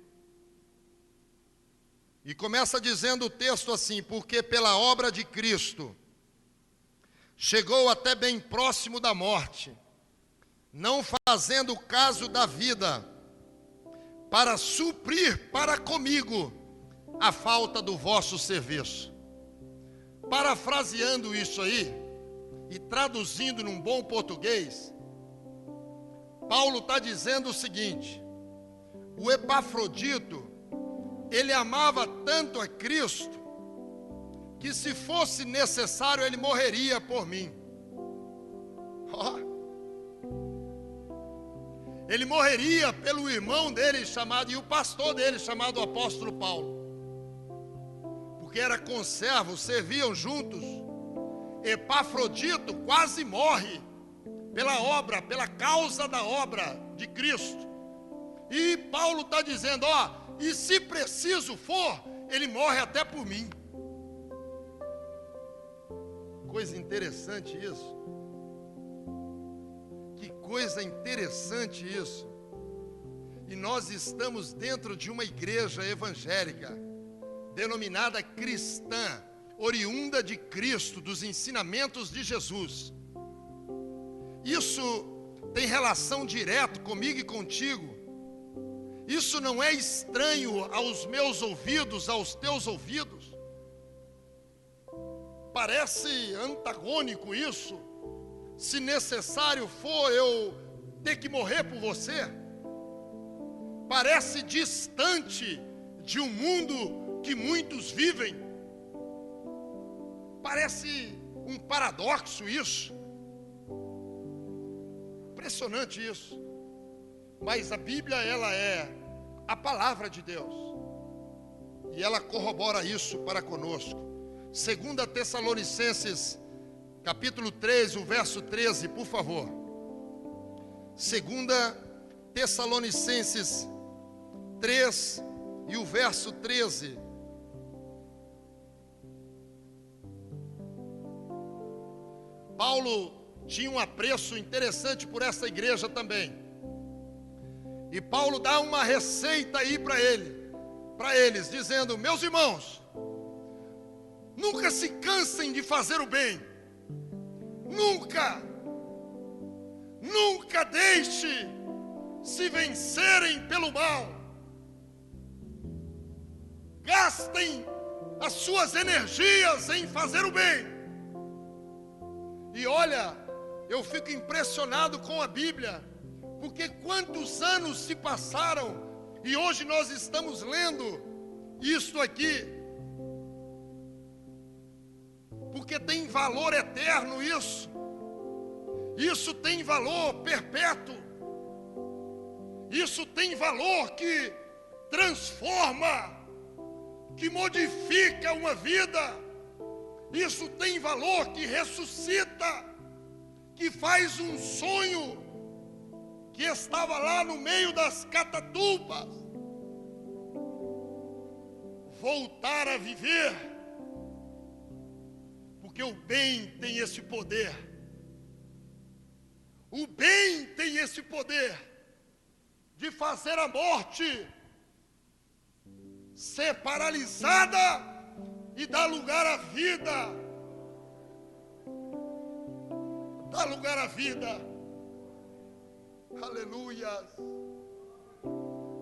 E começa dizendo o texto assim: porque pela obra de Cristo chegou até bem próximo da morte, não fazendo caso da vida, para suprir para comigo a falta do vosso serviço. Parafraseando isso aí e traduzindo num bom português, Paulo está dizendo o seguinte: o Epafrodito, ele amava tanto a Cristo, que se fosse necessário ele morreria por mim. Ele morreria pelo irmão dele chamado, e o pastor dele chamado apóstolo Paulo, porque era conservo, serviam juntos. Epafrodito quase morre pela obra, pela causa da obra de Cristo. E Paulo está dizendo: e se preciso for, ele morre até por mim. Coisa interessante isso. Que coisa interessante isso. E nós estamos dentro de uma igreja evangélica, denominada cristã, oriunda de Cristo, dos ensinamentos de Jesus. Isso tem relação direta comigo e contigo. Isso não é estranho aos meus ouvidos, aos teus ouvidos. Parece antagônico isso. Se necessário for eu ter que morrer por você. Parece distante de um mundo que muitos vivem. Parece um paradoxo isso. Impressionante isso. Mas a Bíblia, ela é a palavra de Deus, e ela corrobora isso para conosco. 2 Tessalonicenses capítulo 3, o verso 13, por favor. 2 Tessalonicenses 3 e o verso 13. Paulo tinha um apreço interessante por essa igreja também. E Paulo dá uma receita aí para eles, dizendo: meus irmãos, nunca se cansem de fazer o bem. Nunca deixe se vencerem pelo mal. Gastem as suas energias em fazer o bem. E olha, eu fico impressionado com a Bíblia, porque quantos anos se passaram e hoje nós estamos lendo isto aqui, porque tem valor eterno isso tem valor perpétuo, isso tem valor que transforma, que modifica uma vida, isso tem valor que ressuscita, que faz um sonho que estava lá no meio das catatumbas voltar a viver, porque o bem tem esse poder. O bem tem esse poder de fazer a morte ser paralisada e dar lugar à vida. Dá lugar à vida. Aleluias.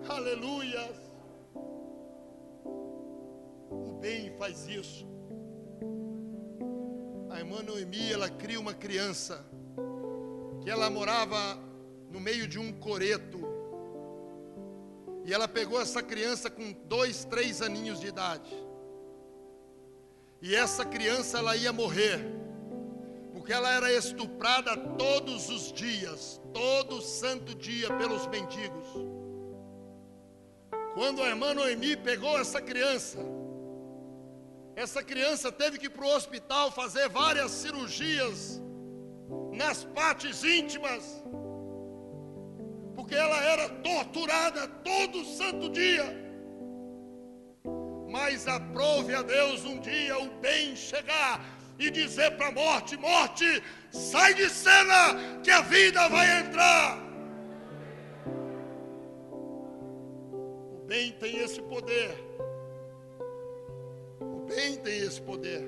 Aleluias. O bem faz isso. A irmã Noemi, ela cria uma criança que ela morava no meio de um coreto. E ela pegou essa criança com 2, 3 aninhos de idade. E essa criança, ela ia morrer, porque ela era estuprada todos os dias, todo santo dia, pelos mendigos. Quando a irmã Noemi pegou essa criança teve que ir para o hospital fazer várias cirurgias nas partes íntimas, porque ela era torturada todo santo dia. Mas aprove a Deus um dia o bem chegar e dizer para a morte: morte, sai de cena, que a vida vai entrar. O bem tem esse poder. O bem tem esse poder.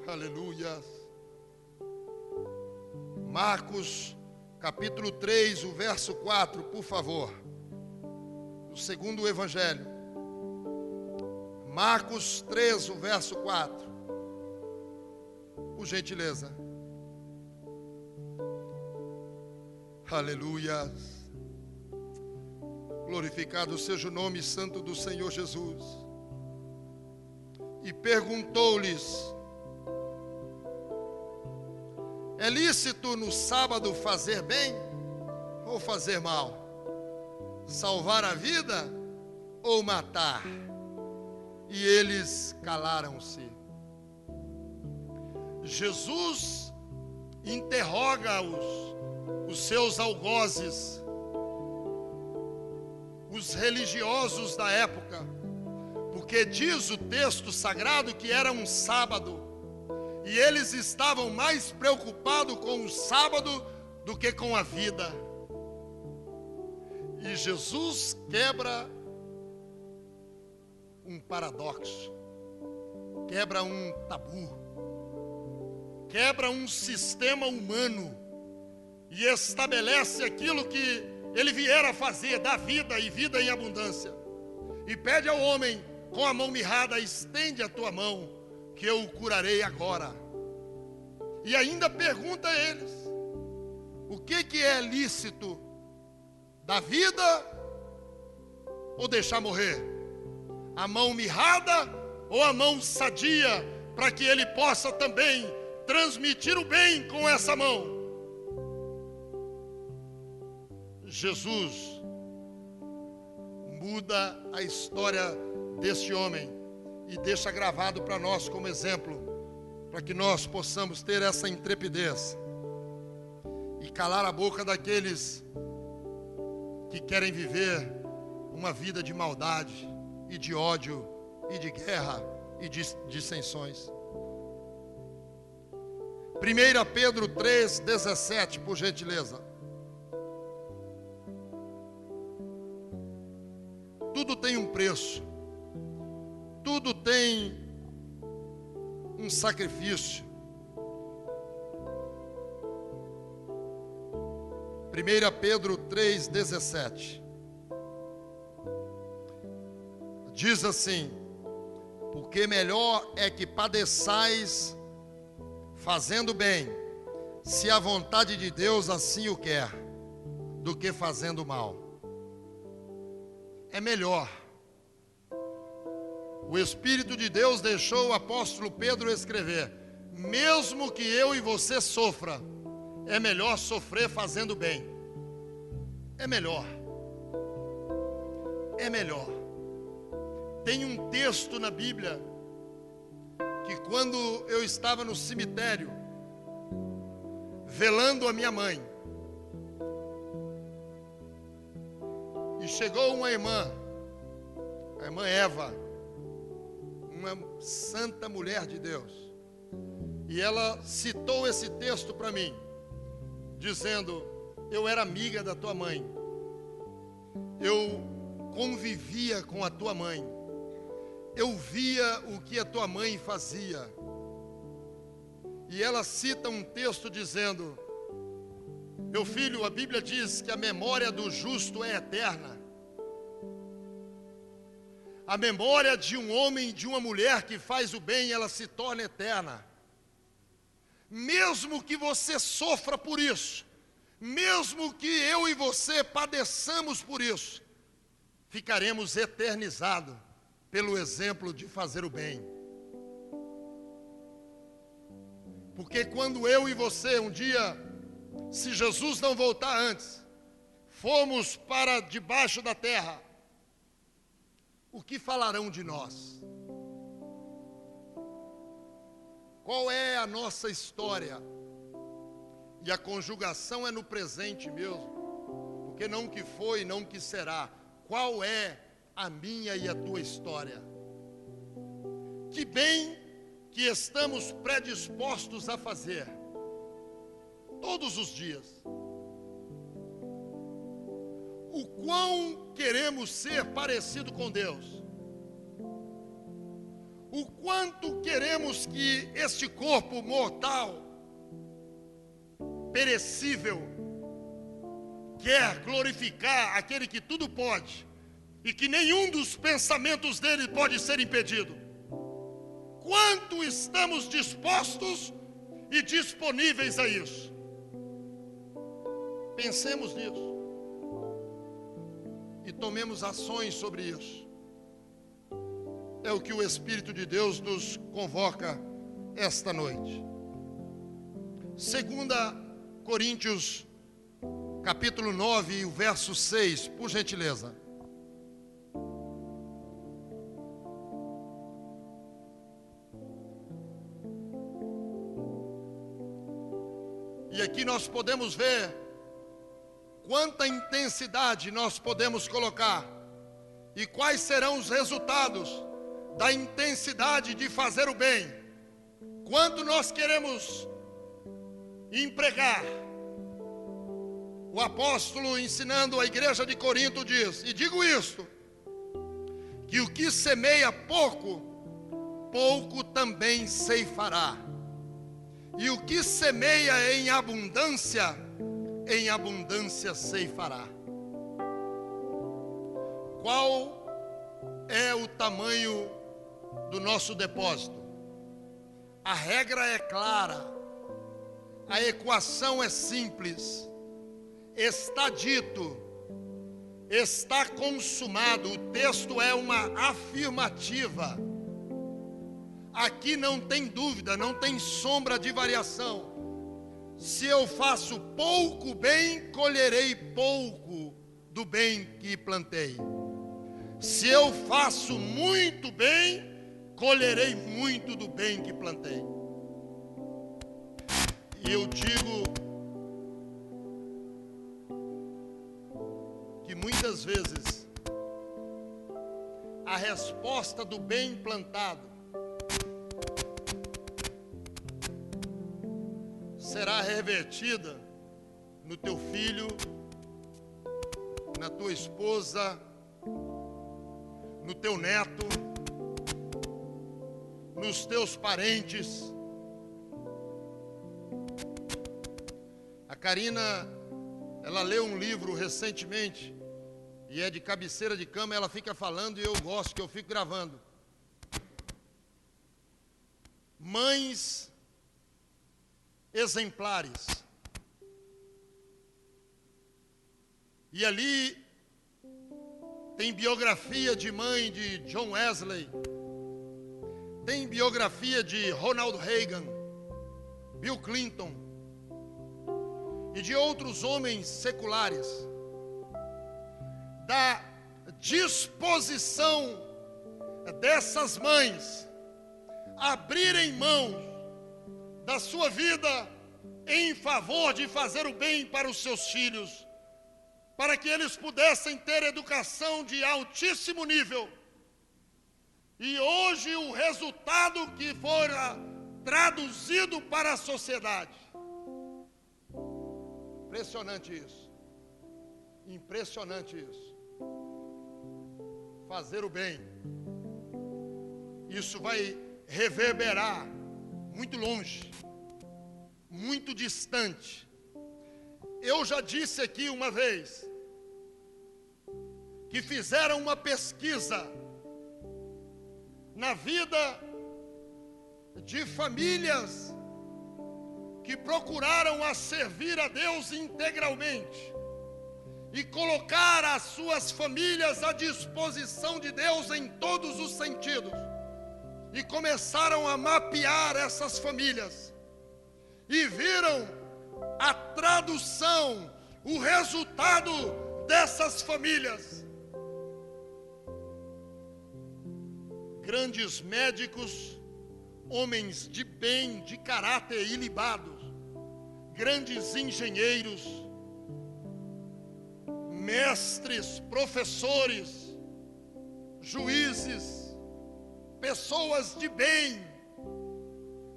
Aleluias. Marcos capítulo 3, o verso 4, por favor. O segundo evangelho. Marcos 3, o verso 4. Por gentileza. Aleluias. Glorificado seja o nome santo do Senhor Jesus. E perguntou-lhes: é lícito no sábado fazer bem ou fazer mal? Salvar a vida ou matar? E eles calaram-se. Jesus interroga os seus algozes, os religiosos da época, porque diz o texto sagrado que era um sábado, e eles estavam mais preocupados com o sábado do que com a vida. E Jesus quebra um paradoxo, quebra um tabu, quebra um sistema humano e estabelece aquilo que ele viera fazer, dar vida e vida em abundância. E pede ao homem com a mão mirrada: estende a tua mão, que eu o curarei agora. E ainda pergunta a eles: o que é lícito? Dar vida ou deixar morrer? A mão mirrada ou a mão sadia, para que ele possa também transmitir o bem com essa mão? Jesus muda a história desse homem e deixa gravado para nós como exemplo, para que nós possamos ter essa intrepidez e calar a boca daqueles que querem viver uma vida de maldade e de ódio e de guerra e de dissensões. 1 Pedro 3,17, por gentileza. Tudo tem um preço, tudo tem um sacrifício. 1 Pedro 3,17 diz assim: porque melhor é que padeçais fazendo bem, se a vontade de Deus assim o quer, do que fazendo mal. É melhor. O Espírito de Deus deixou o apóstolo Pedro escrever: mesmo que eu e você sofra, é melhor sofrer fazendo bem. É melhor. É melhor. Tem um texto na Bíblia que, quando eu estava no cemitério velando a minha mãe, e chegou uma irmã, a irmã Eva, uma santa mulher de Deus, E ela citou esse texto para mim, dizendo: eu era amiga da tua mãe, eu convivia com a tua mãe, eu via o que a tua mãe fazia. E ela cita um texto dizendo: meu filho, a Bíblia diz que a memória do justo é eterna. A memória de um homem e de uma mulher que faz o bem, ela se torna eterna. Mesmo que você sofra por isso, mesmo que eu e você padeçamos por isso, ficaremos eternizados pelo exemplo de fazer o bem. Porque quando eu e você um dia, se Jesus não voltar antes, formos para debaixo da terra, o que falarão de nós? Qual é a nossa história? E a conjugação é no presente mesmo, porque não que foi, não que será. Qual é a minha e a tua história? Que bem que estamos predispostos a fazer todos os dias. O quão queremos ser parecido com Deus. O quanto queremos que este corpo mortal, perecível, quer glorificar aquele que tudo pode e que nenhum dos pensamentos dele pode ser impedido. Quanto estamos dispostos e disponíveis a isso? Pensemos nisso e tomemos ações sobre isso. É o que o Espírito de Deus nos convoca esta noite. 2 Coríntios, capítulo 9, o verso 6, por gentileza. E aqui nós podemos ver quanta intensidade nós podemos colocar e quais serão os resultados da intensidade de fazer o bem. Quanto nós queremos empregar. O apóstolo, ensinando a igreja de Corinto, diz: e digo isto, que o que semeia pouco, pouco também ceifará. E o que semeia em abundância ceifará. Qual é o tamanho do nosso depósito? A regra é clara, a equação é simples. Está dito, está consumado. O texto é uma afirmativa. Aqui não tem dúvida, não tem sombra de variação. Se eu faço pouco bem, colherei pouco do bem que plantei. Se eu faço muito bem, colherei muito do bem que plantei. E eu digo que muitas vezes a resposta do bem plantado será revertida no teu filho, na tua esposa, no teu neto, nos teus parentes. A Karina, ela leu um livro recentemente e é de cabeceira de cama. Ela fica falando e eu gosto, que eu fico gravando. Mães exemplares. E ali tem biografia de mãe de John Wesley, tem biografia de Ronald Reagan, Bill Clinton e de outros homens seculares, da disposição dessas mães abrirem mão da sua vida em favor de fazer o bem para os seus filhos, para que eles pudessem ter educação de altíssimo nível. E hoje o resultado que fora traduzido para a sociedade. Impressionante isso. Impressionante isso. Fazer o bem. Isso vai reverberar muito longe, muito distante. Eu já disse aqui uma vez que fizeram uma pesquisa na vida de famílias que procuraram a servir a Deus integralmente e colocar as suas famílias à disposição de Deus em todos os sentidos, e começaram a mapear essas famílias e viram a tradução, o resultado dessas famílias. Grandes médicos, homens de bem, de caráter ilibados, grandes engenheiros, mestres, professores, juízes, pessoas de bem.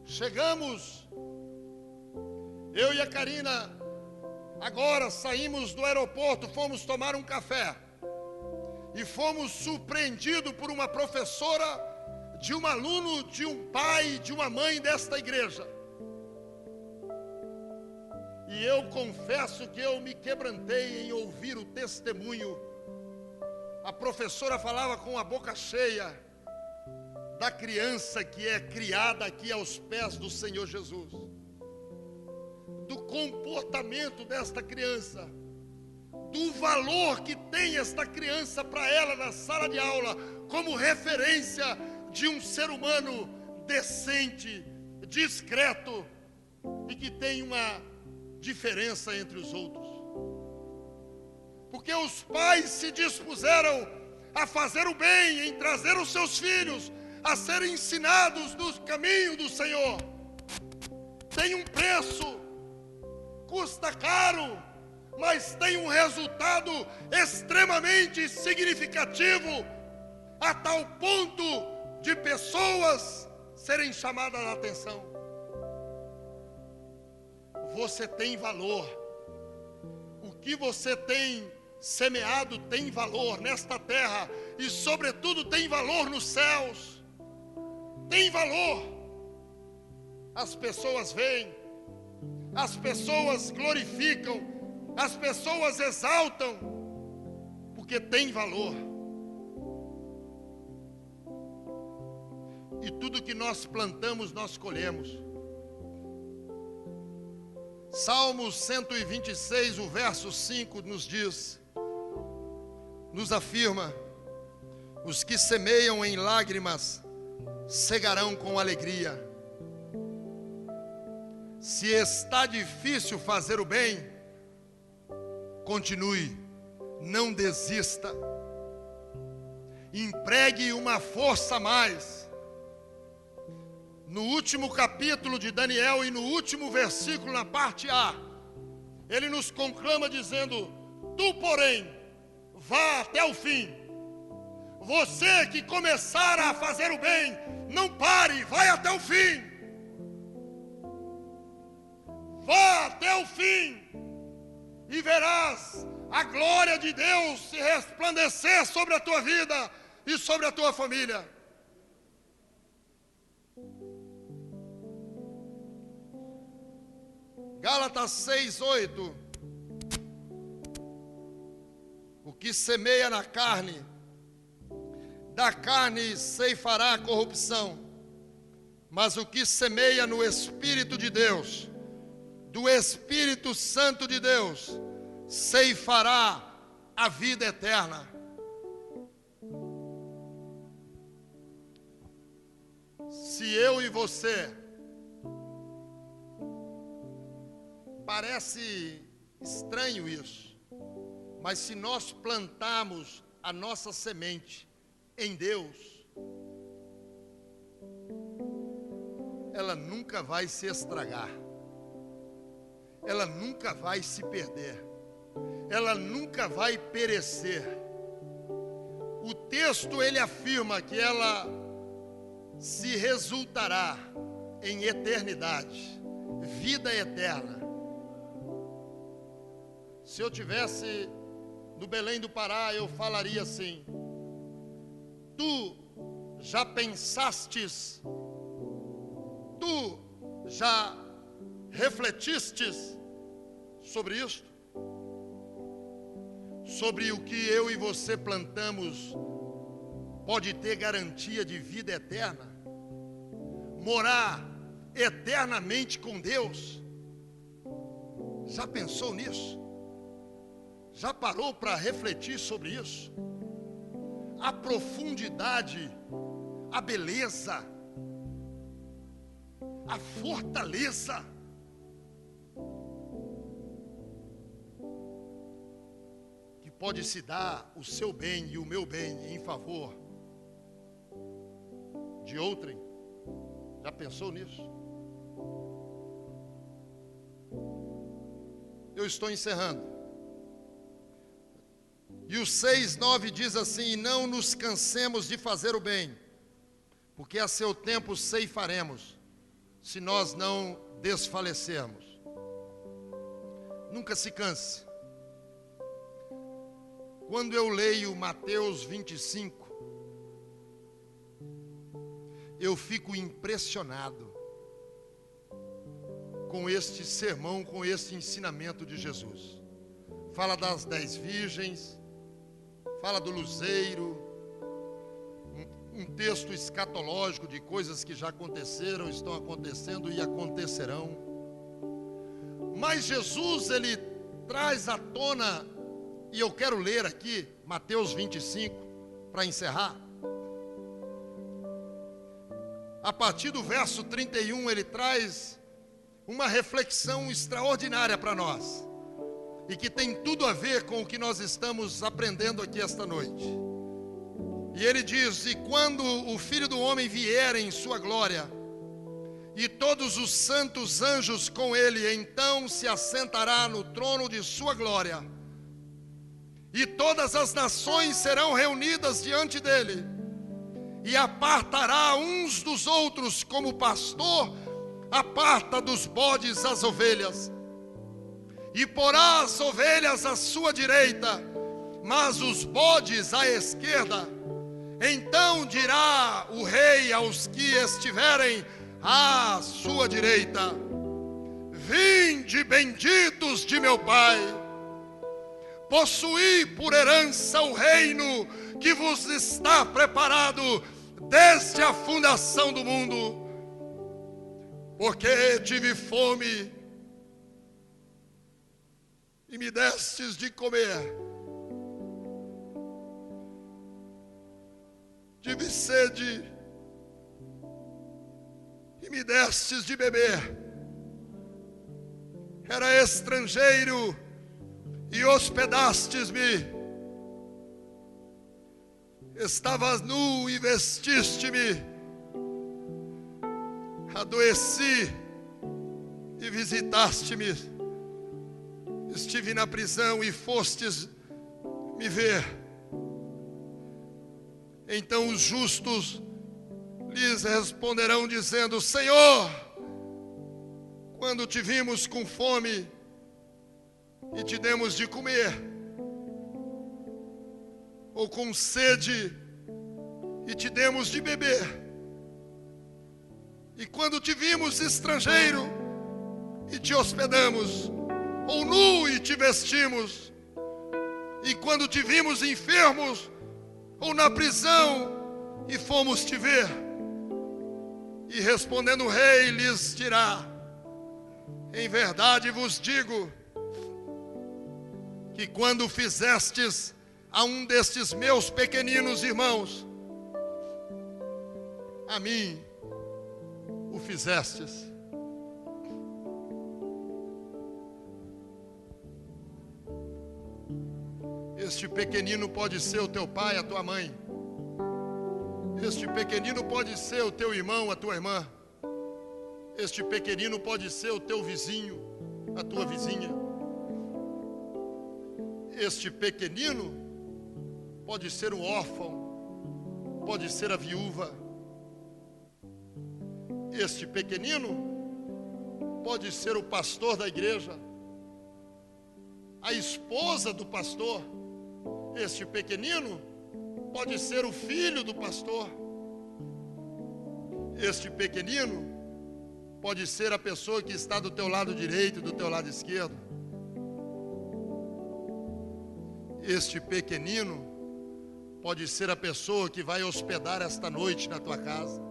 Chegamos, eu e a Karina, agora saímos do aeroporto, fomos tomar um café e fomos surpreendidos por uma professora, de um aluno, de um pai, de uma mãe desta igreja. E eu confesso que eu me quebrantei em ouvir o testemunho. A professora falava com a boca cheia da criança que é criada aqui aos pés do Senhor Jesus, do comportamento desta criança, do valor que tem esta criança para ela na sala de aula, como referência de um ser humano decente, discreto e que tem uma diferença entre os outros. Porque os pais se dispuseram a fazer o bem, em trazer os seus filhos a serem ensinados no caminho do Senhor. Tem um preço, custa caro, mas tem um resultado extremamente significativo, a tal ponto de pessoas serem chamadas a atenção. Você tem valor. O que você tem semeado tem valor nesta terra e, sobretudo, tem valor nos céus. Tem valor. As pessoas veem, as pessoas glorificam, as pessoas exaltam, porque tem valor. E tudo que nós plantamos, nós colhemos. Salmos 126, o verso 5 nos diz, nos afirma: os que semeiam em lágrimas cegarão com alegria. Se está difícil fazer o bem, continue, não desista, empregue uma força a mais. No último capítulo de Daniel e no último versículo, na parte A, ele nos conclama dizendo: tu, porém, vá até o fim. Você que começar a fazer o bem, não pare, vai até o fim. Vá até o fim e verás a glória de Deus se resplandecer sobre a tua vida e sobre a tua família. Gálatas 6:8. O que semeia na carne, da carne ceifará a corrupção, mas o que semeia no Espírito de Deus, do Espírito Santo de Deus, ceifará a vida eterna. Se eu e você, parece estranho isso, mas se nós plantarmos a nossa semente em Deus, ela nunca vai se estragar, ela nunca vai se perder, ela nunca vai perecer. O texto ele afirma que ela se resultará, em eternidade, vida eterna. Se eu tivesse no Belém do Pará, eu falaria assim: tu já pensastes, tu já refletistes sobre isto? Sobre o que eu e você plantamos pode ter garantia de vida eterna? Morar eternamente com Deus? Já pensou nisso? Já parou para refletir sobre isso? A profundidade, a beleza, a fortaleza que pode se dar o seu bem e o meu bem em favor de outrem. Já pensou nisso? Eu estou encerrando. E o 6:9 diz assim: não nos cansemos de fazer o bem, porque a seu tempo ceifaremos, se nós não desfalecermos. Nunca se canse. Quando eu leio Mateus 25, eu fico impressionado com este sermão, com este ensinamento de Jesus. Fala das 10 virgens, fala do luzeiro, um texto escatológico de coisas que já aconteceram, estão acontecendo e acontecerão. Mas Jesus, ele traz à tona, e eu quero ler aqui, Mateus 25, para encerrar. A partir do verso 31, ele traz uma reflexão extraordinária para nós, e que tem tudo a ver com o que nós estamos aprendendo aqui esta noite. E ele diz: e quando o Filho do Homem vier em sua glória, e todos os santos anjos com ele, então se assentará no trono de sua glória, e todas as nações serão reunidas diante dele, e apartará uns dos outros, como o pastor aparta dos bodes as ovelhas, e porá as ovelhas à sua direita, mas os bodes à esquerda. Então dirá o rei aos que estiverem à sua direita: vinde, benditos de meu Pai, possuí por herança o reino que vos está preparado desde a fundação do mundo. Porque tive fome e me destes de comer, tive sede e me destes de beber, era estrangeiro e hospedastes-me, estava nu e vestiste-me, adoeci e visitaste-me, estive na prisão e fostes me ver. Então os justos lhes responderão dizendo: Senhor, quando te vimos com fome e te demos de comer, ou com sede e te demos de beber? E quando te vimos estrangeiro e te hospedamos, ou nu e te vestimos? E quando te vimos enfermos ou na prisão e fomos te ver? E respondendo o rei lhes dirá: em verdade vos digo que quando fizestes a um destes meus pequeninos irmãos, a mim o fizestes. Este pequenino pode ser o teu pai, a tua mãe. Este pequenino pode ser o teu irmão, a tua irmã. Este pequenino pode ser o teu vizinho, a tua vizinha. Este pequenino pode ser o órfão, pode ser a viúva. Este pequenino pode ser o pastor da igreja, a esposa do pastor. Este pequenino pode ser o filho do pastor. Este pequenino pode ser a pessoa que está do teu lado direito e do teu lado esquerdo. Este pequenino pode ser a pessoa que vai hospedar esta noite na tua casa.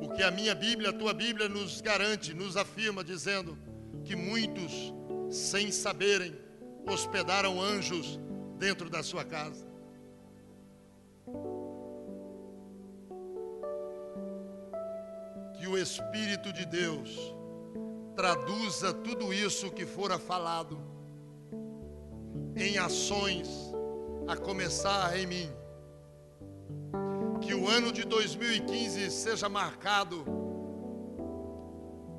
Porque a minha Bíblia, a tua Bíblia nos garante, nos afirma, dizendo que muitos, sem saberem, hospedaram anjos dentro da sua casa. Que o Espírito de Deus traduza tudo isso que fora falado em ações, a começar em mim. Que o ano de 2015 seja marcado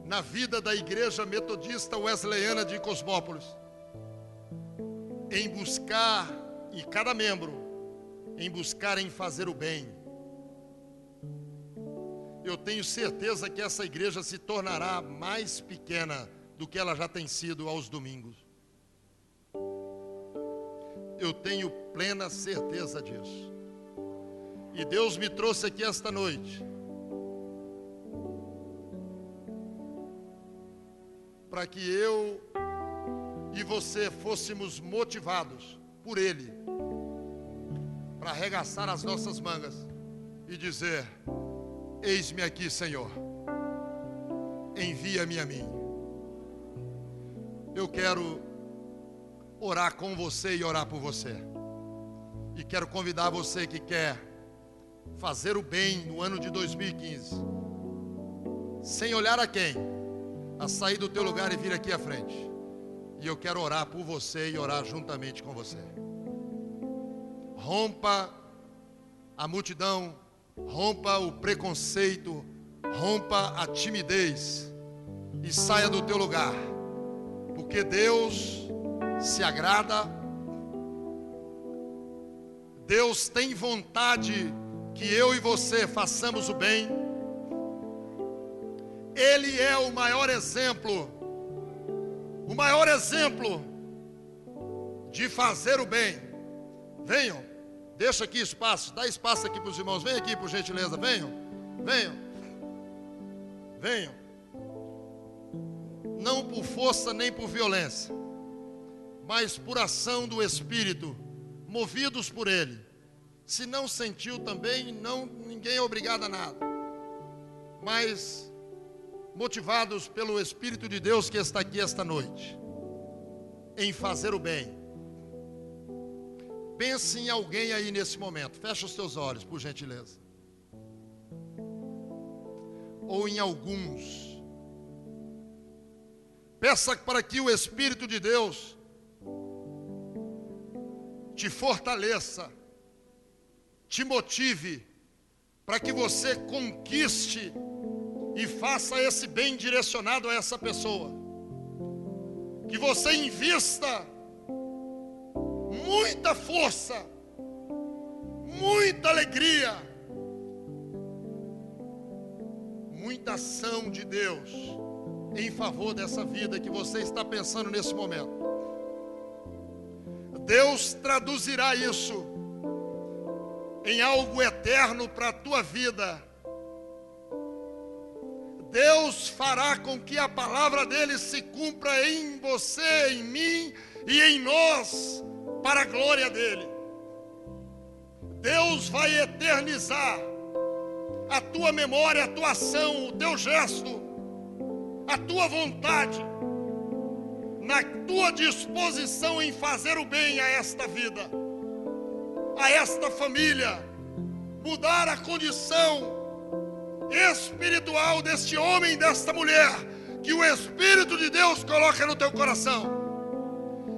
na vida da Igreja Metodista Wesleyana de Cosmópolis, em buscar, e cada membro, em buscar em fazer o bem. Eu tenho certeza que essa igreja se tornará mais pequena do que ela já tem sido aos domingos. Eu tenho plena certeza disso. E Deus me trouxe aqui esta noite para que eu e você fôssemos motivados por Ele para arregaçar as nossas mangas e dizer: eis-me aqui, Senhor, envia-me a mim. Eu quero orar com você e orar por você. E quero convidar você que quer fazer o bem no ano de 2015, sem olhar a quem, a sair do teu lugar e vir aqui à frente. E eu quero orar por você e orar juntamente com você. Rompa a multidão, rompa o preconceito, rompa a timidez e saia do teu lugar, porque Deus se agrada, Deus tem vontade que eu e você façamos o bem. Ele é o maior exemplo de fazer o bem. Venham, deixa aqui espaço, dá espaço aqui para os irmãos, vem aqui por gentileza, venham. Não por força nem por violência, mas por ação do Espírito, movidos por Ele. Se não sentiu também, ninguém é obrigado a nada, mas motivados pelo Espírito de Deus que está aqui esta noite, em fazer o bem. Pense em alguém aí nesse momento, fecha os teus olhos, por gentileza. Ou em alguns. Peça para que o Espírito de Deus te fortaleça, te motive, para que você conquiste e faça esse bem direcionado a essa pessoa. Que você invista muita força, muita alegria, muita ação de Deus em favor dessa vida que você está pensando nesse momento. Deus traduzirá isso em algo eterno para a tua vida. Deus fará com que a palavra dele se cumpra em você, em mim e em nós, para a glória dele. Deus vai eternizar a tua memória, a tua ação, o teu gesto, a tua vontade, na tua disposição em fazer o bem a esta vida, a esta família, mudar a condição espiritual deste homem e desta mulher que o Espírito de Deus coloca no teu coração.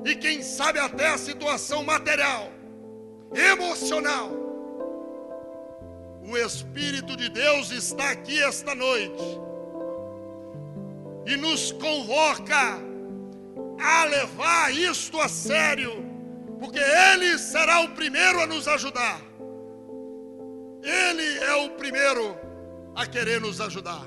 E quem sabe até a situação material, emocional. O Espírito de Deus está aqui esta noite e nos convoca a levar isto a sério, porque Ele será o primeiro a nos ajudar. Ele é o primeiro a querer nos ajudar.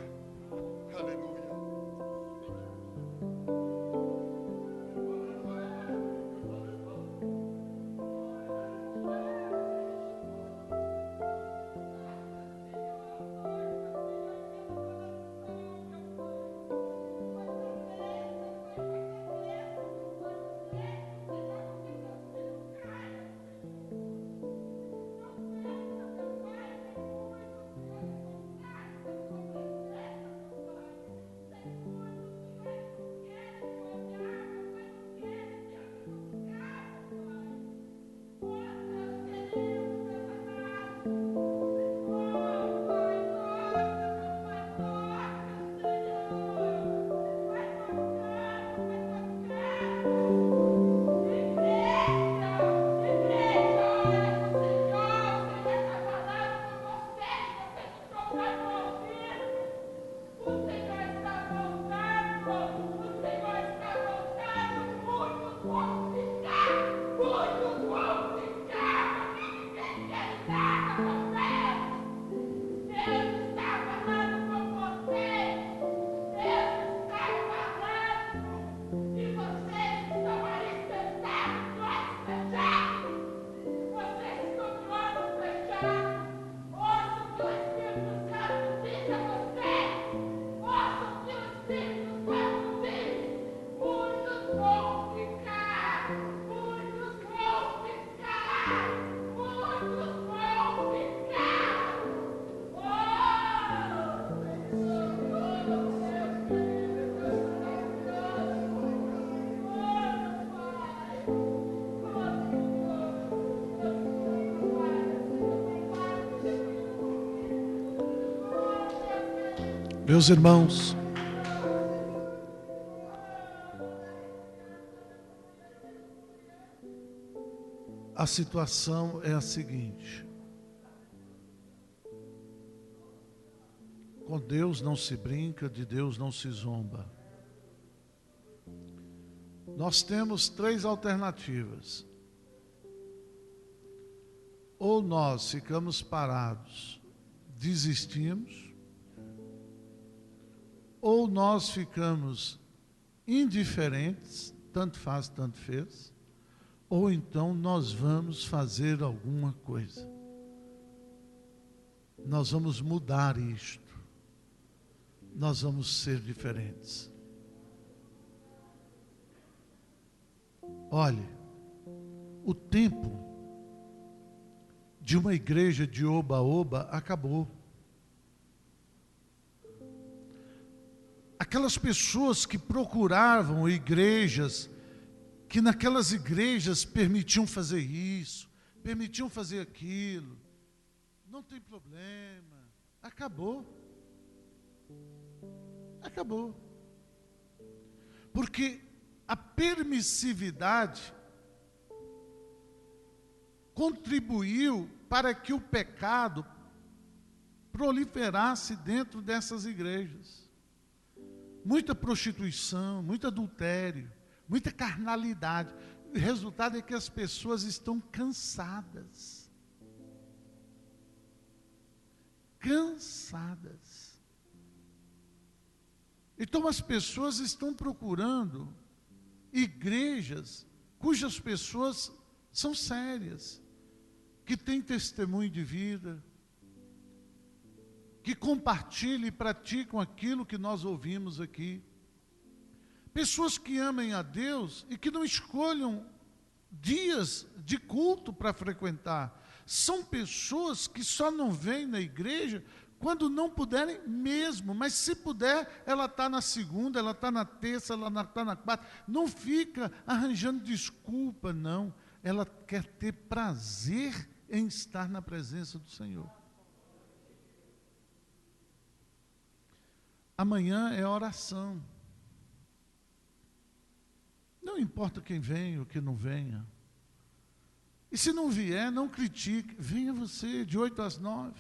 Meus irmãos, a situação é a seguinte: com Deus não se brinca, de Deus não se zomba. Nós temos 3 alternativas. Ou nós ficamos parados, desistimos, ou nós ficamos indiferentes, tanto faz, tanto fez, ou então nós vamos fazer alguma coisa. Nós vamos mudar isto. Nós vamos ser diferentes. Olhe, o tempo de uma igreja de oba-oba acabou. Aquelas pessoas que procuravam igrejas, que naquelas igrejas permitiam fazer isso, permitiam fazer aquilo, não tem problema, acabou. Acabou. Porque a permissividade contribuiu para que o pecado proliferasse dentro dessas igrejas. Muita prostituição, muito adultério, muita carnalidade. O resultado é que as pessoas estão cansadas. Cansadas. Então as pessoas estão procurando igrejas cujas pessoas são sérias, que têm testemunho de vida, que compartilham e praticam aquilo que nós ouvimos aqui. Pessoas que amem a Deus e que não escolham dias de culto para frequentar. São pessoas que só não vêm na igreja quando não puderem mesmo, mas se puder, ela está na segunda, ela está na terça, ela está na quarta, não fica arranjando desculpa, não. Ela quer ter prazer em estar na presença do Senhor. Amanhã é oração. Não importa quem vem ou quem não venha. E se não vier, não critique, venha você de 8 às 9.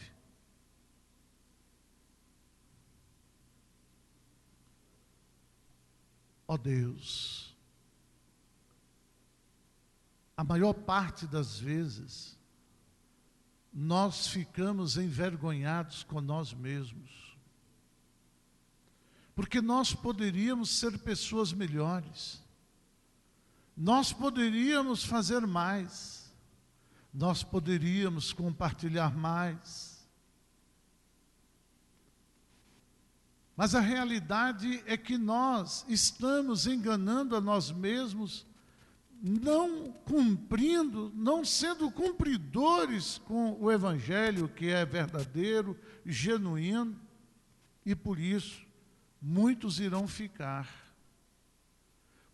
Ó Deus, a maior parte das vezes, nós ficamos envergonhados com nós mesmos, porque nós poderíamos ser pessoas melhores, nós poderíamos fazer mais, nós poderíamos compartilhar mais. Mas a realidade é que nós estamos enganando a nós mesmos, não cumprindo, não sendo cumpridores com o Evangelho que é verdadeiro, genuíno, e por isso muitos irão ficar.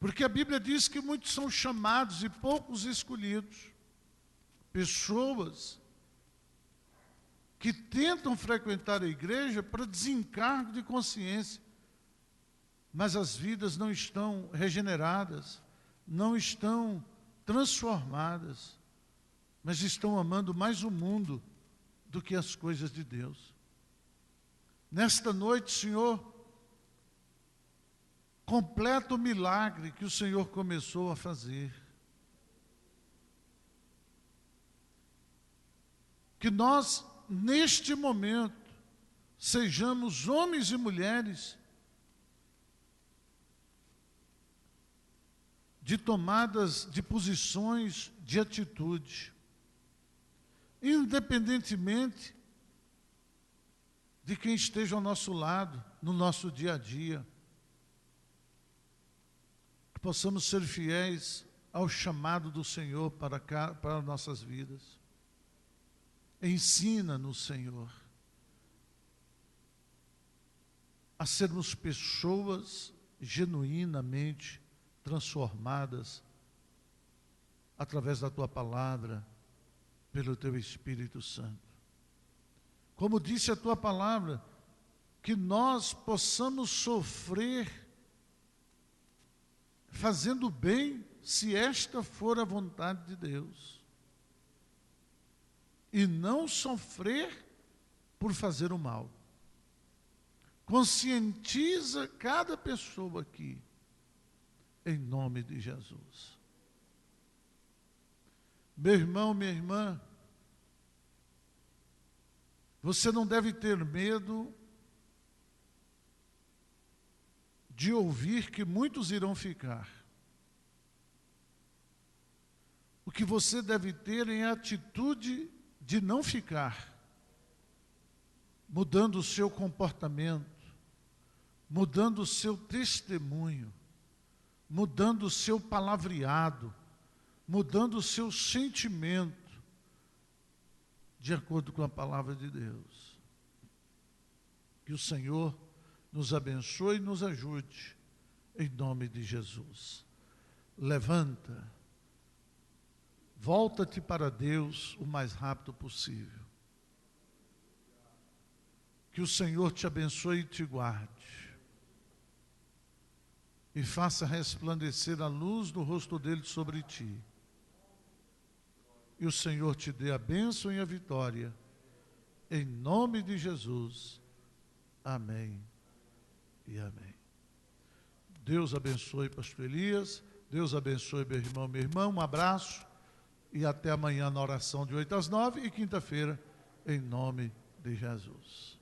Porque a Bíblia diz que muitos são chamados e poucos escolhidos. Pessoas que tentam frequentar a igreja para desencargo de consciência, mas as vidas não estão regeneradas, não estão transformadas, mas estão amando mais o mundo do que as coisas de Deus. Nesta noite, Senhor, completa o milagre que o Senhor começou a fazer. Que nós, neste momento, sejamos homens e mulheres de tomadas de posições de atitude, independentemente de quem esteja ao nosso lado, no nosso dia a dia. Que possamos ser fiéis ao chamado do Senhor para nossas vidas. Ensina-nos, Senhor, a sermos pessoas genuinamente transformadas através da Tua palavra, pelo Teu Espírito Santo. Como disse a Tua palavra, que nós possamos sofrer fazendo bem, se esta for a vontade de Deus. E não sofrer por fazer o mal. Conscientiza cada pessoa aqui, em nome de Jesus. Meu irmão, minha irmã, você não deve ter medo de ouvir que muitos irão ficar. O que você deve ter é a atitude de não ficar, mudando o seu comportamento, mudando o seu testemunho, mudando o seu palavreado, mudando o seu sentimento, de acordo com a palavra de Deus. Que o Senhor nos abençoe e nos ajude, em nome de Jesus. Levanta, volta-te para Deus o mais rápido possível. Que o Senhor te abençoe e te guarde, e faça resplandecer a luz do rosto dele sobre ti. E o Senhor te dê a bênção e a vitória, em nome de Jesus. Amém e amém. Deus abençoe, pastor Elias. Deus abençoe, meu irmão, minha irmã. Um abraço e até amanhã na oração de 8 às 9 e quinta-feira, em nome de Jesus.